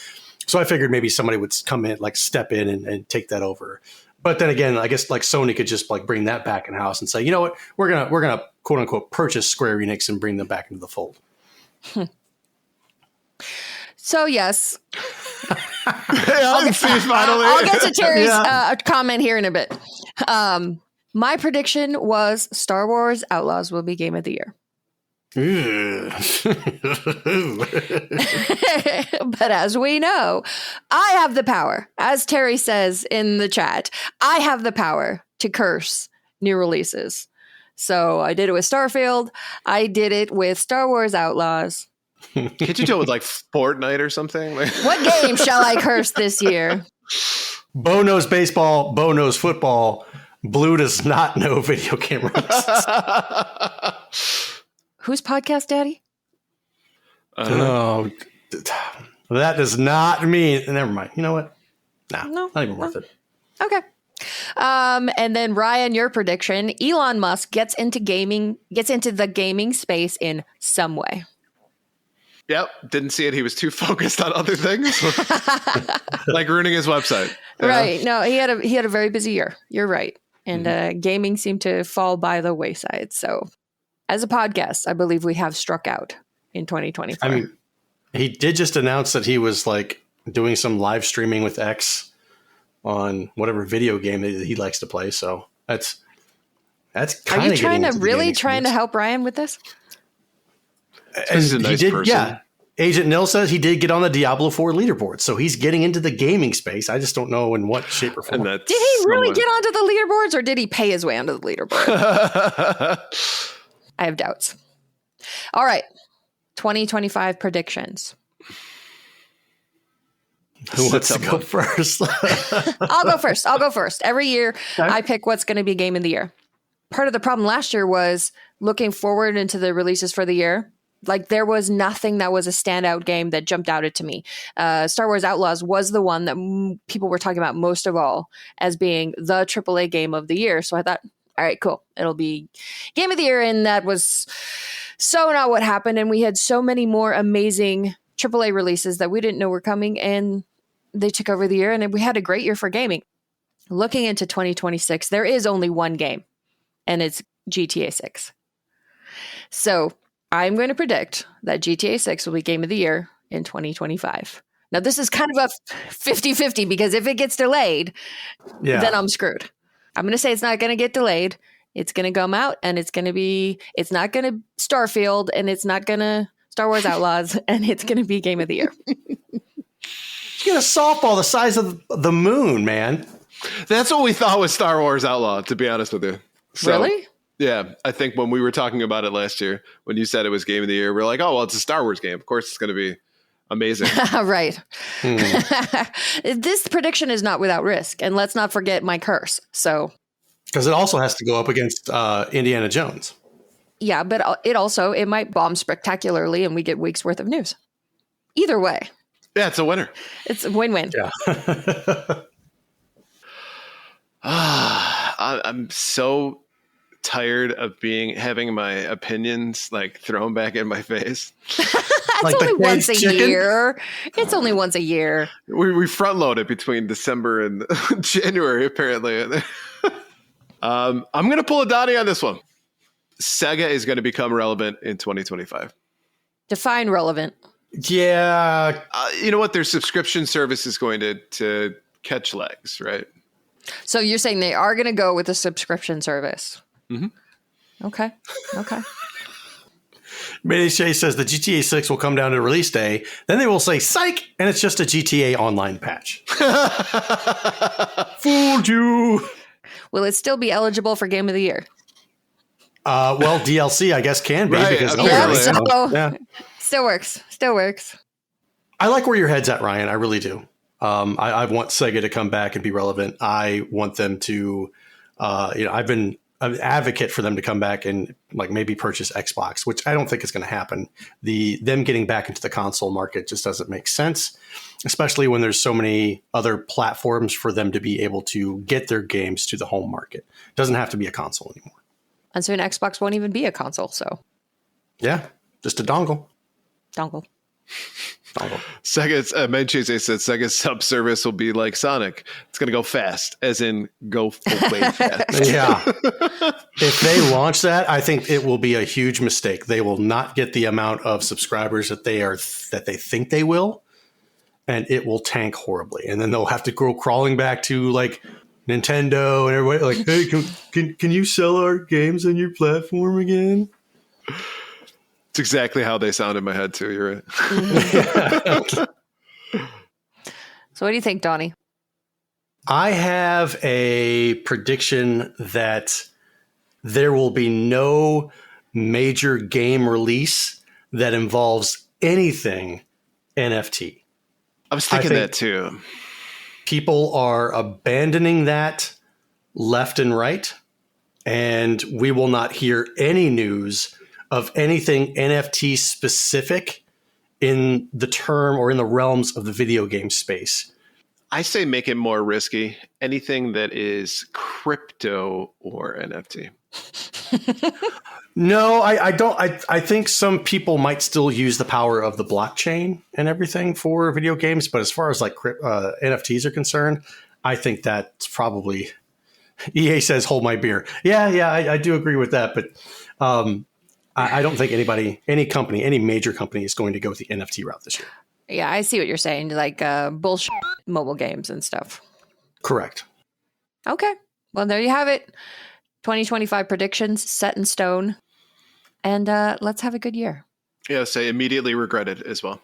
So I figured maybe somebody would come in, like step in and take that over. But then again, I guess like Sony could just like bring that back in house and say, you know what, we're gonna quote unquote purchase Square Enix and bring them back into the fold. So yes, I'll get to Terry's comment here in a bit. My prediction was Star Wars Outlaws will be Game of the Year. But as we know, I have the power, as Terry says in the chat, I have the power to curse new releases. So I did it with Starfield. I did it with Star Wars Outlaws. Can't you do it with like Fortnite or something? What game shall I curse this year? Bo knows baseball. Bo knows football. Blue does not know video game releases. Who's podcast daddy? Oh, that does not mean. Never mind. You know what? No, not even worth it. Okay. And then Ryan, your prediction: Elon Musk gets into the gaming space in some way. Yep, didn't see it. He was too focused on other things, like ruining his website. Right? No, he had a very busy year. You're right, and gaming seemed to fall by the wayside. So, as a podcast, I believe we have struck out in 2024. I mean, he did just announce that he was like doing some live streaming with X on whatever video game that he likes to play. So that's kind of. Are you trying to help Ryan with this? He's a nice person. Yeah. Agent Nil says he did get on the Diablo 4 leaderboard, so he's getting into the gaming space. I just don't know in what shape or form. Did he really get onto the leaderboards, or did he pay his way onto the leaderboard? I have doubts. All right, 2025 predictions. Who wants to go first? I'll go first. Every year, I pick what's going to be game of the year. Part of the problem last year was looking forward into the releases for the year. Like, there was nothing that was a standout game that jumped out at me. Star Wars Outlaws was the one that people were talking about most of all as being the AAA game of the year. So I thought, all right, cool. It'll be game of the year. And that was so not what happened. And we had so many more amazing AAA releases that we didn't know were coming. And they took over the year. And we had a great year for gaming. Looking into 2026, there is only one game. And it's GTA 6. So I'm going to predict that GTA 6 will be game of the year in 2025. Now, this is kind of a 50-50 because if it gets delayed, then I'm screwed. I'm going to say it's not going to get delayed. It's going to come out and it's not going to Starfield and it's not going to Star Wars Outlaws and it's going to be game of the year. You get a softball the size of the moon, man. That's what we thought was Star Wars Outlaw, to be honest with you. So, really? Yeah, I think when we were talking about it last year, when you said it was game of the year, we're like, oh, well, it's a Star Wars game. Of course, it's going to be amazing. Right. This prediction is not without risk. And let's not forget my curse. So, because it also has to go up against Indiana Jones. Yeah, but it might bomb spectacularly and we get weeks worth of news. Either way. Yeah, it's a winner. It's a win-win. Yeah. I'm so tired of having my opinions like thrown back in my face. It's like only once a year. It's only once a year. We front load it between December and January, apparently. I'm going to pull a Donnie on this one. Sega is going to become relevant in 2025. Define relevant. Yeah. You know what? Their subscription service is going to catch legs, right? So you're saying they are going to go with a subscription service? Mm-hmm. Okay. Mayday Shay says the GTA 6 will come down to release day. Then they will say, psych, and it's just a GTA Online patch. Fooled you. Will it still be eligible for Game of the Year? Well, DLC, I guess, can be. Right, Because Still works. I like where your head's at, Ryan. I really do. I want Sega to come back and be relevant. I want them to, I've been an advocate for them to come back and like maybe purchase Xbox, which I don't think is going to happen. Them getting back into the console market just doesn't make sense, especially when there's so many other platforms for them to be able to get their games to the home market. It doesn't have to be a console anymore. And soon Xbox won't even be a console. So yeah, just a dongle. Dongle. Sega's Menchie said Sega's sub service will be like Sonic. It's going to go fast, as in go way fast. Yeah. If they launch that, I think it will be a huge mistake. They will not get the amount of subscribers that they think they will, and it will tank horribly. And then they'll have to go crawling back to like Nintendo and everybody like, hey, can you sell our games on your platform again? It's exactly how they sound in my head, too. You're right. So what do you think, Donnie? I have a prediction that there will be no major game release that involves anything NFT. I was thinking that, too. People are abandoning that left and right, and we will not hear any news of anything NFT specific in the term or in the realms of the video game space. I say make it more risky. Anything that is crypto or NFT. No, I don't. I think some people might still use the power of the blockchain and everything for video games. But as far as like NFTs are concerned, I think that's probably EA says, hold my beer. Yeah, I do agree with that. But I don't think any company, any major company is going to go with the NFT route this year. Yeah, I see what you're saying. Like bullshit mobile games and stuff. Correct. Okay. Well, there you have it. 2025 predictions set in stone. And let's have a good year. Yeah, say immediately regretted as well.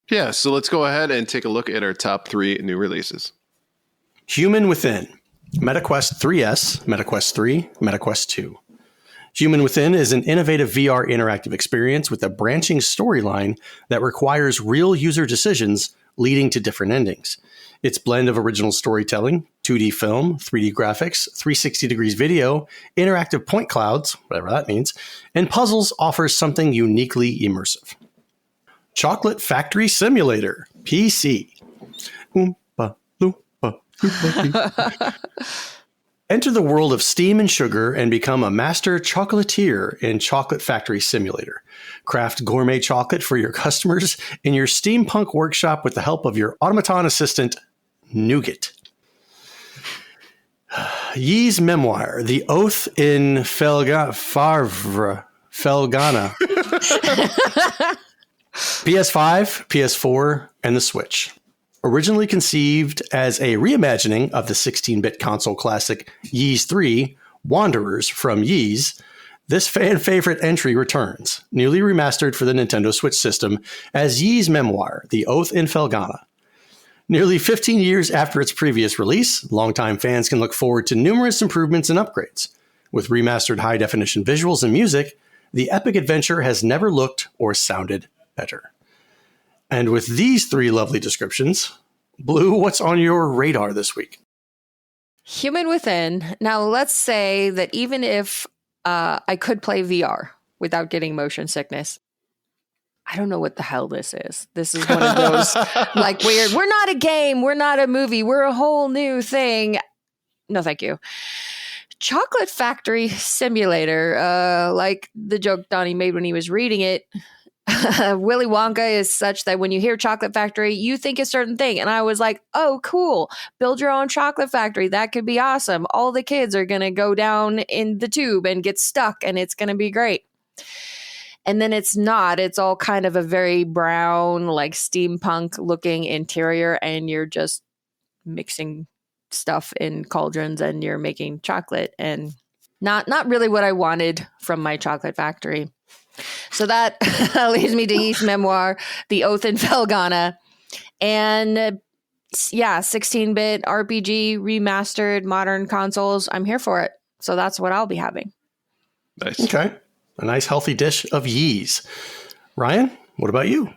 Yeah, so let's go ahead and take a look at our top 3 new releases. Human Within, MetaQuest 3S, MetaQuest 3, MetaQuest 2. Human Within is an innovative VR interactive experience with a branching storyline that requires real user decisions leading to different endings. Its blend of original storytelling, 2D film, 3D graphics, 360 degrees video, interactive point clouds, whatever that means, and puzzles offers something uniquely immersive. Chocolate Factory Simulator, PC. Enter the world of steam and sugar and become a master chocolatier in Chocolate Factory Simulator. Craft gourmet chocolate for your customers in your steampunk workshop with the help of your automaton assistant, Nougat. Yee's memoir, The Oath in Felgana. PS5, PS4, and the Switch. Originally conceived as a reimagining of the 16-bit console classic Ys 3, Wanderers from Ys, this fan-favorite entry returns, newly remastered for the Nintendo Switch system as Yee's memoir, The Oath in Felgana. Nearly 15 years after its previous release, longtime fans can look forward to numerous improvements and upgrades. With remastered high-definition visuals and music, the epic adventure has never looked or sounded better. And with these 3 lovely descriptions, Blue, what's on your radar this week? Human Within. Now, let's say that even if I could play VR without getting motion sickness, I don't know what the hell this is. This is one of those like weird, we're not a game, we're not a movie, we're a whole new thing. No, thank you. Chocolate Factory Simulator, like the joke Donnie made when he was reading it. Willy Wonka is such that when you hear chocolate factory, you think a certain thing. And I was like, oh, cool. Build your own chocolate factory. That could be awesome. All the kids are going to go down in the tube and get stuck and it's going to be great. And then it's not. It's all kind of a very brown, like steampunk looking interior. And you're just mixing stuff in cauldrons and you're making chocolate and not really what I wanted from my chocolate factory. So that leads me to Yee's memoir, The Oath in Felgana. And yeah, 16-bit RPG, remastered, modern consoles. I'm here for it. So that's what I'll be having. Nice. Okay. A nice healthy dish of Yee's. Ryan, what about you?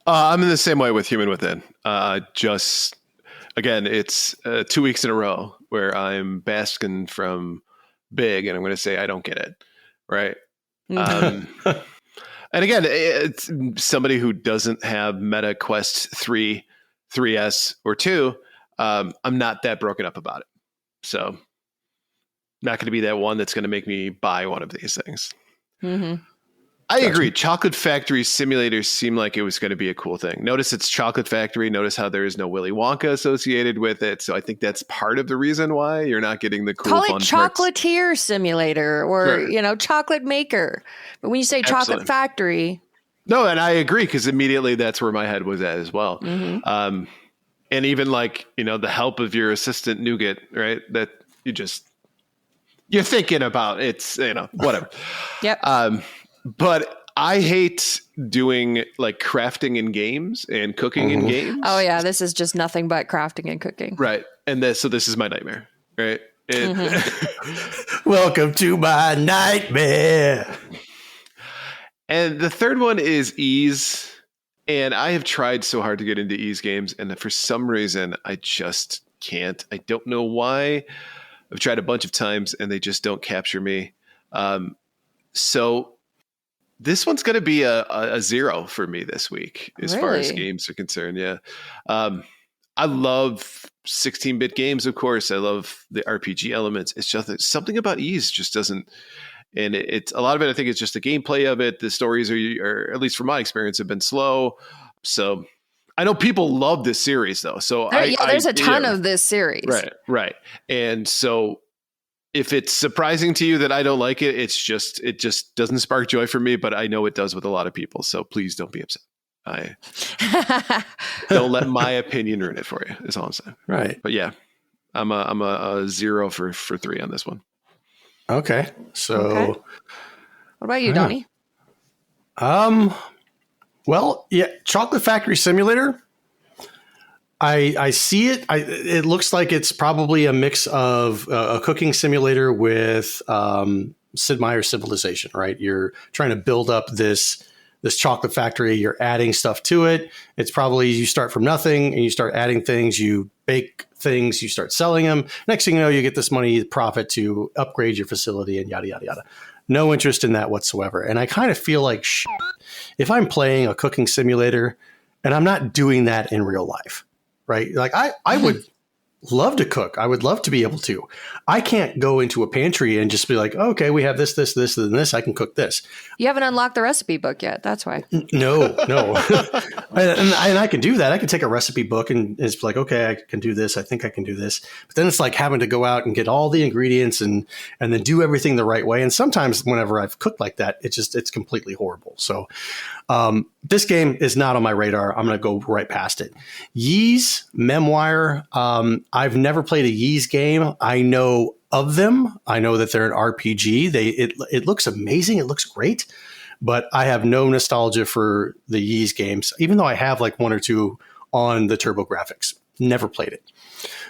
I'm in the same way with Human Within. Again, it's 2 weeks in a row where I'm basking from big, and I'm going to say I don't get it, right? And again, it's somebody who doesn't have Meta Quest 3, 3S, or 2. I'm not that broken up about it. So not going to be that one that's going to make me buy one of these things. Mm-hmm. I agree. Chocolate Factory simulators seem like it was going to be a cool thing. Notice it's Chocolate Factory. Notice how there is no Willy Wonka associated with it. So I think that's part of the reason why you're not getting the cool Call fun it chocolatier simulator or, Sure. chocolate maker. But when you say Chocolate Absolutely. Factory. No, and I agree because immediately that's where my head was at as well. Mm-hmm. And even the help of your assistant Nougat, right? That you're thinking about it's, whatever. Yep. But I hate doing crafting in games and cooking in games. Oh, yeah. This is just nothing but crafting and cooking. Right. And so this is my nightmare, right? Welcome to my nightmare. And the third one is ease. And I have tried so hard to get into ease games. And for some reason, I just can't. I don't know why. I've tried a bunch of times and they just don't capture me. So this one's going to be a 0 for me this week as far as games are concerned. Yeah. I love 16-bit games, of course. I love the RPG elements. It's just something about ease just doesn't. And it's a lot of it. I think it's just the gameplay of it. The stories are at least from my experience, have been slow. So I know people love this series though. So there's a ton of this series. Right. And so if it's surprising to you that I don't like it, it just doesn't spark joy for me, but I know it does with a lot of people. So please don't be upset. Don't let my opinion ruin it for you, is all I'm saying. Right. But yeah, I'm a 0 for 3 on this one. Okay. So what about you, Donnie? Well, yeah, Chocolate Factory Simulator. I see it. It looks like it's probably a mix of a cooking simulator with Sid Meier's Civilization, right? You're trying to build up this chocolate factory. You're adding stuff to it. It's probably you start from nothing and you start adding things. You bake things. You start selling them. Next thing you know, you get this money profit to upgrade your facility and yada, yada, yada. No interest in that whatsoever. And I kind of feel like if I'm playing a cooking simulator and I'm not doing that in real life, right? Like I would love to cook. I would love to be able to. I can't go into a pantry and just be like, okay, we have this, and this. I can cook this. You haven't unlocked the recipe book yet. That's why. No. and I can do that. I can take a recipe book and it's like, okay, I can do this. I think I can do this. But then it's like having to go out and get all the ingredients and then do everything the right way. And sometimes whenever I've cooked like that, it's completely horrible. So this game is not on my radar. I'm going to go right past it. Ys Memoir. I've never played a Ys game. I know of them. I know that they're an RPG. It looks amazing. It looks great, but I have no nostalgia for the Ys games, even though I have like one or two on the TurboGrafx. Never played it.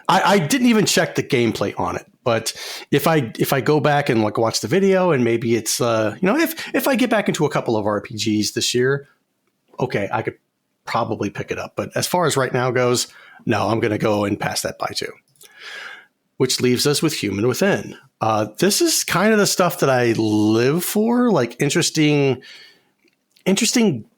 I didn't even check the gameplay on it. But if I go back and like watch the video and maybe it's if I get back into a couple of RPGs this year, okay, I could probably pick it up. But as far as right now goes, no, I'm going to go and pass that by too. Which leaves us with Human Within. This is kind of the stuff that I live for, like interesting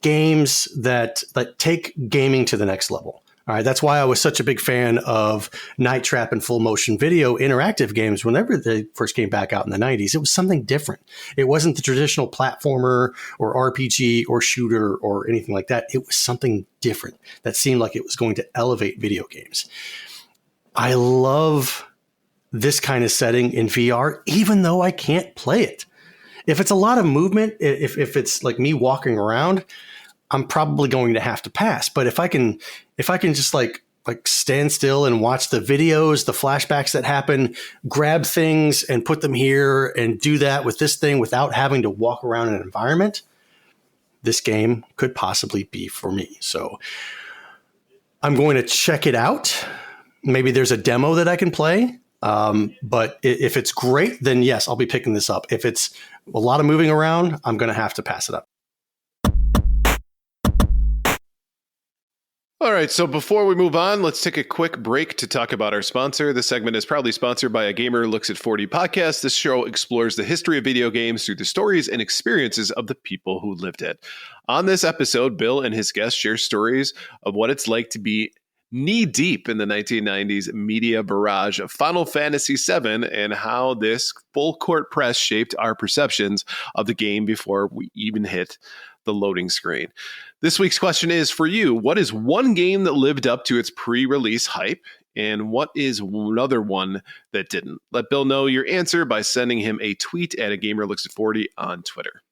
games that take gaming to the next level. All right, that's why I was such a big fan of Night Trap and full motion video interactive games whenever they first came back out in the 90s. It was something different. It wasn't the traditional platformer or RPG or shooter or anything like that. It was something different that seemed like it was going to elevate video games. I love this kind of setting in VR, even though I can't play it. If it's a lot of movement, if it's like me walking around, I'm probably going to have to pass. But if I can just like stand still and watch the videos, the flashbacks that happen, grab things and put them here and do that with this thing without having to walk around an environment, this game could possibly be for me. So I'm going to check it out. Maybe there's a demo that I can play. But if it's great, then yes, I'll be picking this up. If it's a lot of moving around, I'm going to have to pass it up. All right, so before we move on, let's take a quick break to talk about our sponsor. This segment is proudly sponsored by A Gamer Looks at 40 podcast. This show explores the history of video games through the stories and experiences of the people who lived it. On this episode, Bill and his guests share stories of what it's like to be knee-deep in the 1990s media barrage of Final Fantasy VII and how this full-court press shaped our perceptions of the game before we even hit the loading screen. This week's question is for you. What is one game that lived up to its pre-release hype? And what is another one that didn't? Let Bill know your answer by sending him a tweet at @AGamerLooks40 on Twitter.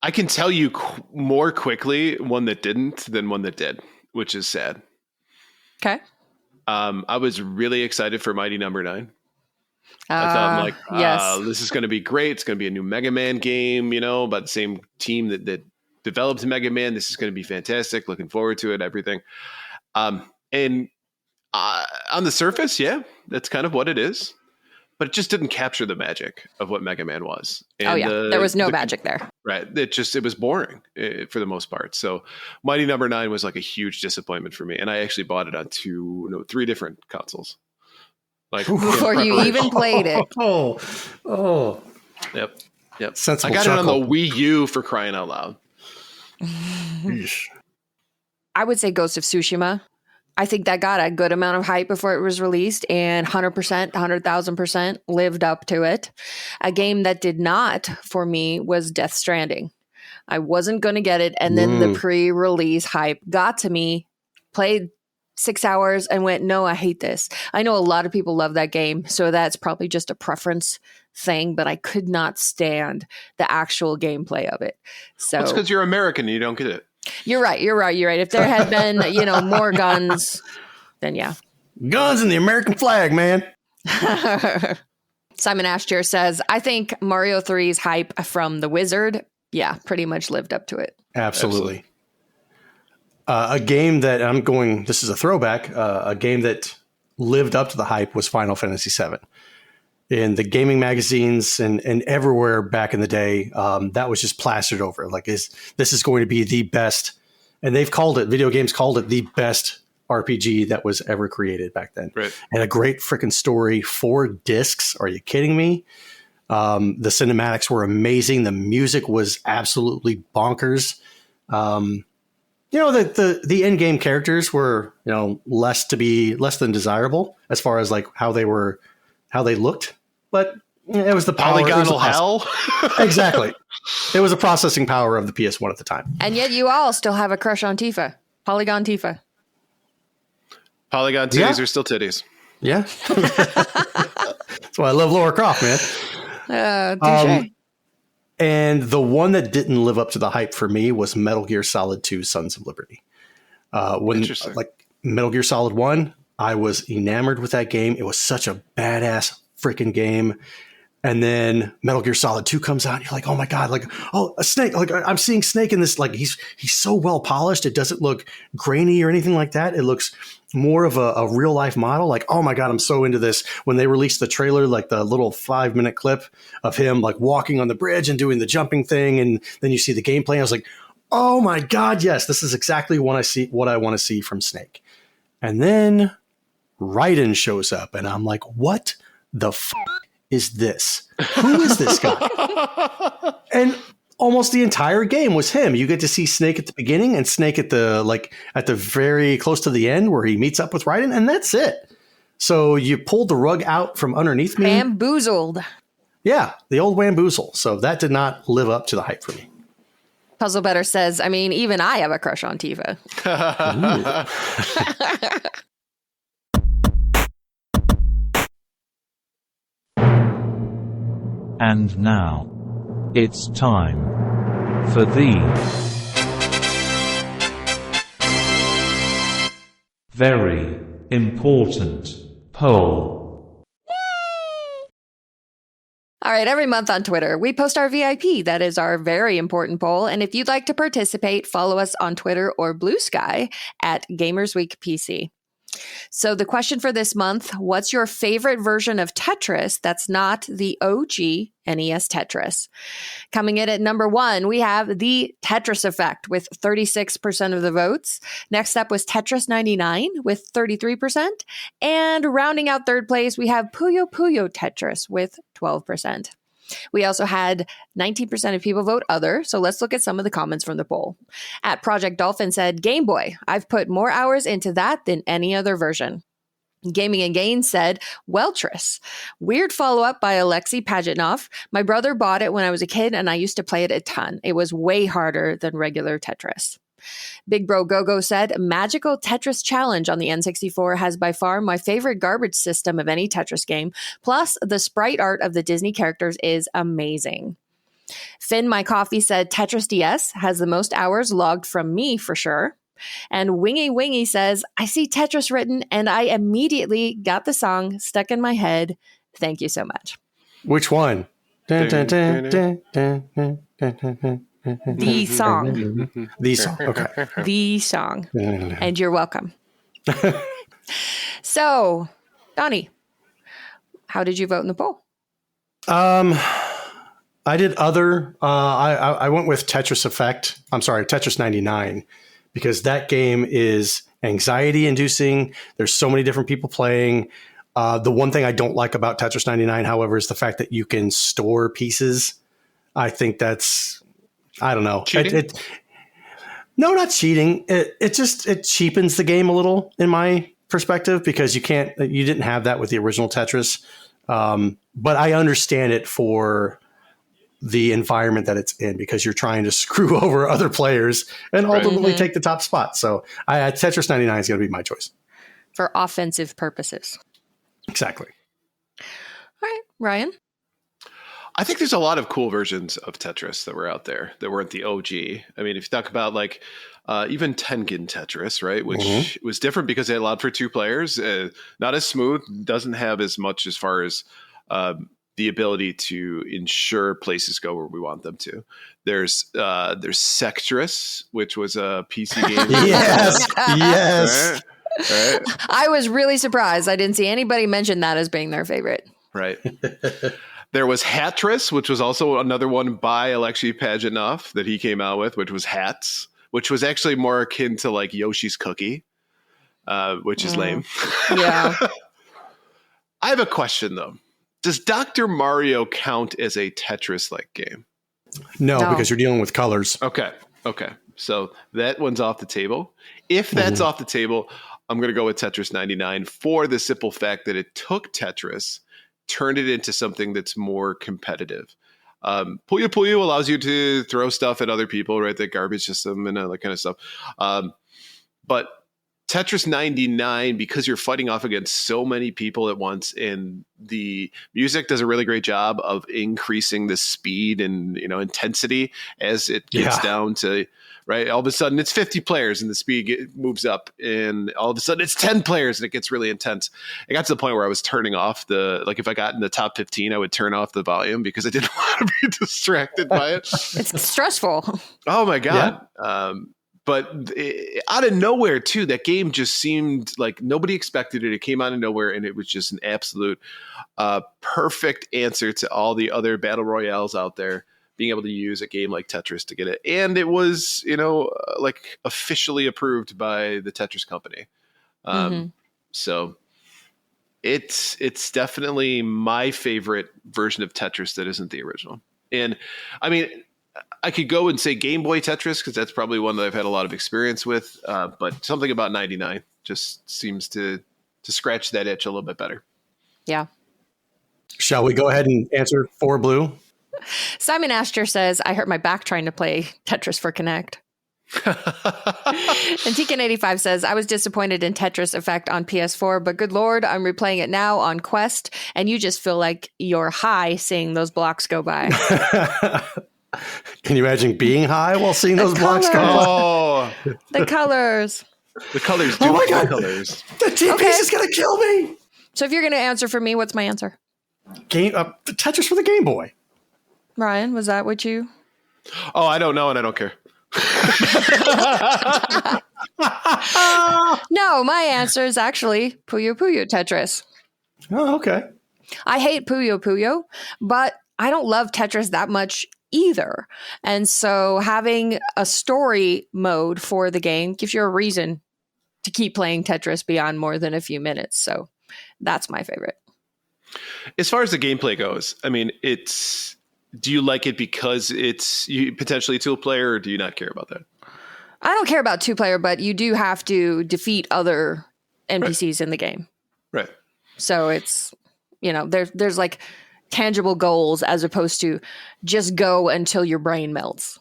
I can tell you more quickly one that didn't than one that did, which is sad. Okay. I was really excited for Mighty Number 9. I thought, yes. This is going to be great. It's going to be a new Mega Man game, about the same team that developed Mega Man. This is going to be fantastic. Looking forward to it, everything. And on the surface, yeah, that's kind of what it is. But it just didn't capture the magic of what Mega Man was. And, there was no magic there. Right. It was boring for the most part. So Mighty Number 9 was like a huge disappointment for me. And I actually bought it on 3 different consoles. Like before you even played it. Oh. Yep. Sensible I got chuckle. it on the Wii U for crying out loud. I would say Ghost of Tsushima. I think that got a good amount of hype before it was released, and 100%, 100,000% lived up to it. A game that did not for me was Death Stranding. I wasn't going to get it, and then the pre-release hype got to me, played 6 hours, and went, no, I hate this. I know a lot of people love that game, so that's probably just a preference thing, but I could not stand the actual gameplay of it. So it's because you're American and you don't get it. You're right. If there had been, more guns, then yeah. Guns and the American flag, man. Simon Ashtier says, I think Mario 3's hype from the Wizard, pretty much lived up to it. Absolutely. A game that this is a throwback, a game that lived up to the hype was Final Fantasy VII. In the gaming magazines and everywhere back in the day, that was just plastered over. Like, this is going to be the best. And video games called it the best RPG that was ever created back then. Right. And a great freaking story, 4 discs. Are you kidding me? The cinematics were amazing. The music was absolutely bonkers. The in-game characters were, less than desirable as far as like how they looked. But it was the power. Polygonal hell. Exactly. It was the processing power of the PS1 at the time. And yet you all still have a crush on Tifa. Polygon Tifa. Polygon titties are still titties. Yeah. That's why I love Lara Croft, man. Touché. And the one that didn't live up to the hype for me was Metal Gear Solid 2 Sons of Liberty. Interesting. Like Metal Gear Solid 1, I was enamored with that game. It was such a badass freaking game. And then Metal Gear Solid 2 comes out and you're like, oh my God, like, oh, a Snake. Like, I'm seeing Snake in this. Like, he's so well polished. It doesn't look grainy or anything like that. It looks more of a real life model. Like, oh my God, I'm so into this. When they released the trailer, like the little 5-minute clip of him like walking on the bridge and doing the jumping thing. And then you see the gameplay. I was like, oh my God, yes, this is exactly what I want to see from Snake. And then Raiden shows up and I'm like, what the is this? Who is this guy? And almost the entire game was him. You get to see Snake at the beginning and Snake at the very close to the end where he meets up with Raiden, and that's it. So you pulled the rug out from underneath me. Bamboozled. Yeah, the old Wamboozle. So that did not live up to the hype for me. Puzzle Better says, I mean, even I have a crush on Tifa. And now, it's time for the very important poll. All right, every month on Twitter, we post our VIP. That is our very important poll. And if you'd like to participate, follow us on Twitter or Blue Sky at GamersWeekPC. So the question for this month, what's your favorite version of Tetris that's not the OG NES Tetris? Coming in at number 1, we have the Tetris Effect with 36% of the votes. Next up was Tetris 99 with 33%. And rounding out third place, we have Puyo Puyo Tetris with 12%. We also had 19% of people vote other, so let's look at some of the comments from the poll. At Project Dolphin said, Game Boy, I've put more hours into that than any other version. Gaming and Gain said, Weltris. Weird follow-up by Alexei Pajitnov. My brother bought it when I was a kid, and I used to play it a ton. It was way harder than regular Tetris. Big Bro Gogo said, Magical Tetris Challenge on the N64 has by far my favorite garbage system of any Tetris game. Plus, the sprite art of the Disney characters is amazing. Finn My Coffee said, Tetris DS has the most hours logged from me for sure. And Wingy Wingy says, I see Tetris written and I immediately got the song stuck in my head. Thank you so much. Which one? The song. The song. Okay. The song. And you're welcome. So, Donnie, how did you vote in the poll? I did other. I went with Tetris Effect. I'm sorry, Tetris 99, because that game is anxiety inducing. There's so many different people playing. The one thing I don't like about Tetris 99, however, is the fact that you can store pieces. I think that's, I don't know. No, not cheating. It cheapens the game a little in my perspective, because you didn't have that with the original Tetris. But I understand it for the environment that it's in, because you're trying to screw over other players and ultimately take the top spot. So Tetris 99 is going to be my choice. For offensive purposes. Exactly. All right, Ryan? I think there's a lot of cool versions of Tetris that were out there that weren't the OG. I mean, if you talk about like even Tengen Tetris, right, which was different because it allowed for 2 players, not as smooth, doesn't have as much as far as the ability to ensure places go where we want them to. There's Sectris, which was a PC game. Yes. Right. I was really surprised. I didn't see anybody mention that as being their favorite. Right. There was Hatris, which was also another one by Alexei Pajitnov that he came out with, which was Hats, which was actually more akin to like Yoshi's Cookie, which is lame. Yeah. I have a question, though. Does Dr. Mario count as a Tetris-like game? No, because you're dealing with colors. Okay. So that one's off the table. If that's off the table, I'm going to go with Tetris 99 for the simple fact that it took Tetris, turned it into something that's more competitive. Puyo Puyo allows you to throw stuff at other people, right? The garbage system and all that kind of stuff. But Tetris 99, because you're fighting off against so many people at once, and the music does a really great job of increasing the speed and intensity as it gets down to, right? All of a sudden it's 50 players and the speed moves up, and all of a sudden it's 10 players and it gets really intense. It got to the point where I was turning off if I got in the top 15, I would turn off the volume because I didn't want to be distracted by it. It's stressful. Oh my God. Yeah. But out of nowhere, too, that game just seemed like nobody expected it. It came out of nowhere, and it was just an absolute perfect answer to all the other battle royales out there, being able to use a game like Tetris to get it. And it was, like officially approved by the Tetris company. So it's definitely my favorite version of Tetris that isn't the original. And I mean, I could go and say Game Boy Tetris because that's probably one that I've had a lot of experience with. But something about 99 just seems to scratch that itch a little bit better. Yeah. Shall we go ahead and answer for Blue? Simon Astor says, I hurt my back trying to play Tetris for Connect. And Tekken85 says, I was disappointed in Tetris Effect on PS4, but good Lord, I'm replaying it now on Quest, and you just feel like you're high seeing those blocks go by. Can you imagine being high while seeing those blocks go by? Oh, the colors. The colors. Oh my God. Colors. The T-Piece is going to kill me. So if you're going to answer for me, what's my answer? Tetris for the Game Boy. Ryan, was that what you? Oh, I don't know, and I don't care. No, my answer is actually Puyo Puyo Tetris. Oh, okay. I hate Puyo Puyo, but I don't love Tetris that much either. And so having a story mode for the game gives you a reason to keep playing Tetris beyond more than a few minutes. So that's my favorite. As far as the gameplay goes, I mean, do you like it because it's potentially two player, or do you not care about that? I don't care about 2-player, but you do have to defeat other NPCs in the game. Right. So it's, there's like tangible goals as opposed to just go until your brain melts.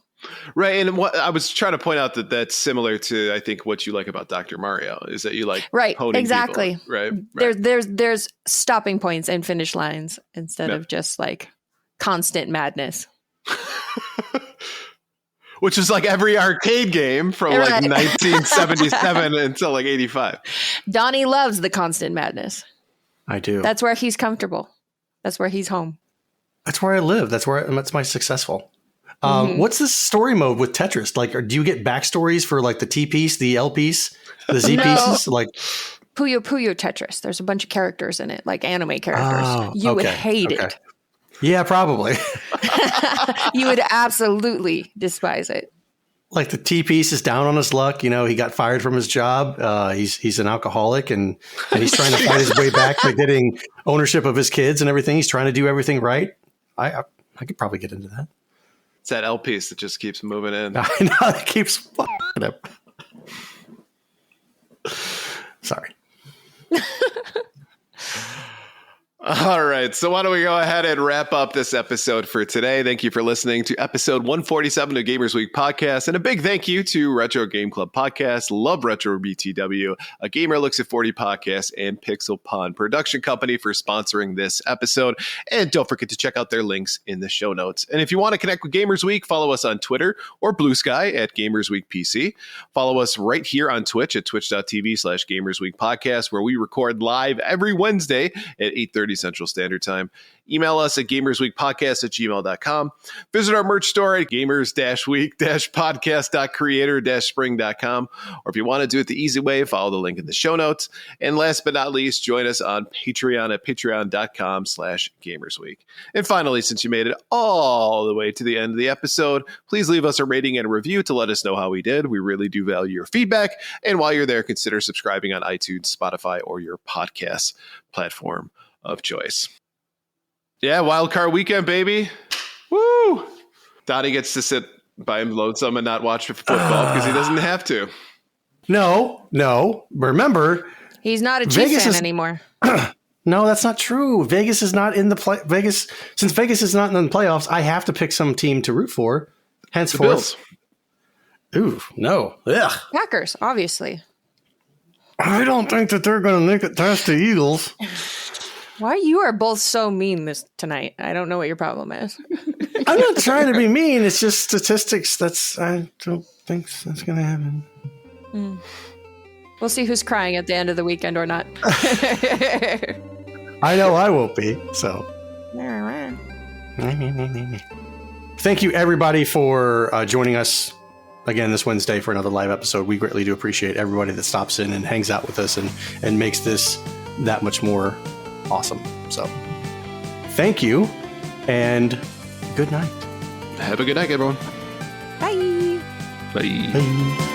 Right. And what I was trying to point out that's similar to, I think, what you like about Dr. Mario is that you like honing exactly people, right? There's stopping points and finish lines instead of just like constant madness. Which is like every arcade game from like 1977 until like 85. Donnie loves the constant madness. I do. That's where he's comfortable. That's where he's home. That's where I live. That's my successful. What's the story mode with Tetris? Like, do you get backstories for like the T piece, the L piece, the Z pieces? Like Puyo Puyo Tetris. There's a bunch of characters in it, like anime characters. You would hate it. Yeah, probably. You would absolutely despise it. Like the T piece is down on his luck. He got fired from his job. He's an alcoholic and he's trying to fight his way back to getting ownership of his kids and everything. He's trying to do everything right. I could probably get into that. It's that L piece that just keeps moving in. I know, it keeps fucking up. Sorry. All right. So why don't we go ahead and wrap up this episode for today? Thank you for listening to episode 147 of Gamers Week Podcast. And a big thank you to Retro Game Club Podcast, Love Retro BTW, A Gamer Looks at 40 Podcast, and Pixel Pond Production Company for sponsoring this episode. And don't forget to check out their links in the show notes. And if you want to connect with Gamers Week, follow us on Twitter or Blue Sky at Gamers Week PC. Follow us right here on Twitch at twitch.tv/Gamers Week Podcast, where we record live every Wednesday at 8:30 Central Standard Time. Email us at gamersweekpodcast@gmail.com. Visit our merch store at gamers-week-podcast.creator-spring.com. Or if you want to do it the easy way, follow the link in the show notes. And last but not least, join us on Patreon at patreon.com/gamersweek. And finally, since you made it all the way to the end of the episode, please leave us a rating and a review to let us know how we did. We really do value your feedback. And while you're there, consider subscribing on iTunes, Spotify, or your podcast platform of choice. Yeah, wild card weekend, baby. Woo! Donnie gets to sit by him lonesome and not watch football because he doesn't have to. No. Remember, he's not a Chiefs fan anymore. No, that's not true. Vegas is not in the since Vegas is not in the playoffs, I have to pick some team to root for. Henceforth. Ooh, no. Ugh. Packers, obviously. I don't think that they're going to make it past the Eagles. Why you are both so mean tonight? I don't know what your problem is. I'm not trying to be mean. It's just statistics. I don't think that's going to happen. We'll see who's crying at the end of the weekend or not. I know I won't be. So, thank you everybody for joining us again this Wednesday for another live episode. We greatly do appreciate everybody that stops in and hangs out with us and makes this that much more awesome. So thank you and good night. Have a good night, everyone. Bye. Bye. Bye.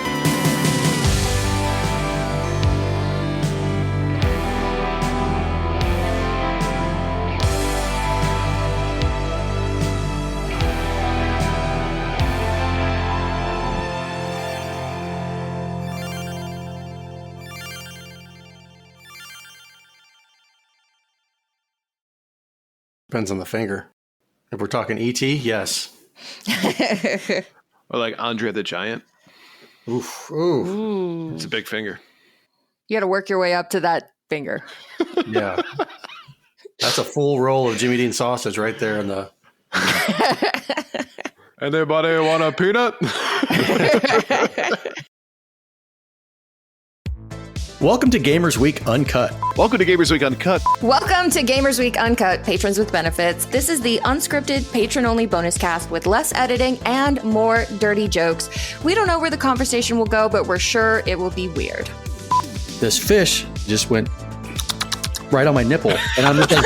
Depends on the finger. If we're talking E.T., yes. Or like Andre the Giant. Oof. Ooh. It's a big finger. You got to work your way up to that finger. Yeah. That's a full roll of Jimmy Dean sausage right there in the... Anybody want a peanut? Welcome to Gamers Week Uncut. Welcome to Gamers Week Uncut. Welcome to Gamers Week Uncut, Patrons with Benefits. This is the unscripted, patron-only bonus cast with less editing and more dirty jokes. We don't know where the conversation will go, but we're sure it will be weird. This fish just went right on my nipple, and I'm just like,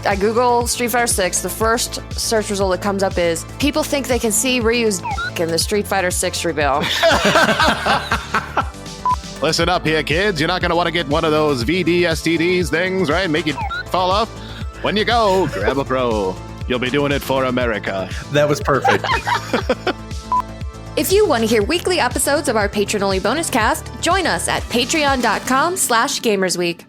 I Google Street Fighter 6. The first search result that comes up is people think they can see Ryu's dick in the Street Fighter 6 reveal. Listen up here, kids. You're not going to want to get one of those VD-STDs things, right? Make it fall off. When you go, grab a pro. You'll be doing it for America. That was perfect. If you want to hear weekly episodes of our patron-only bonus cast, join us at patreon.com/gamersweek.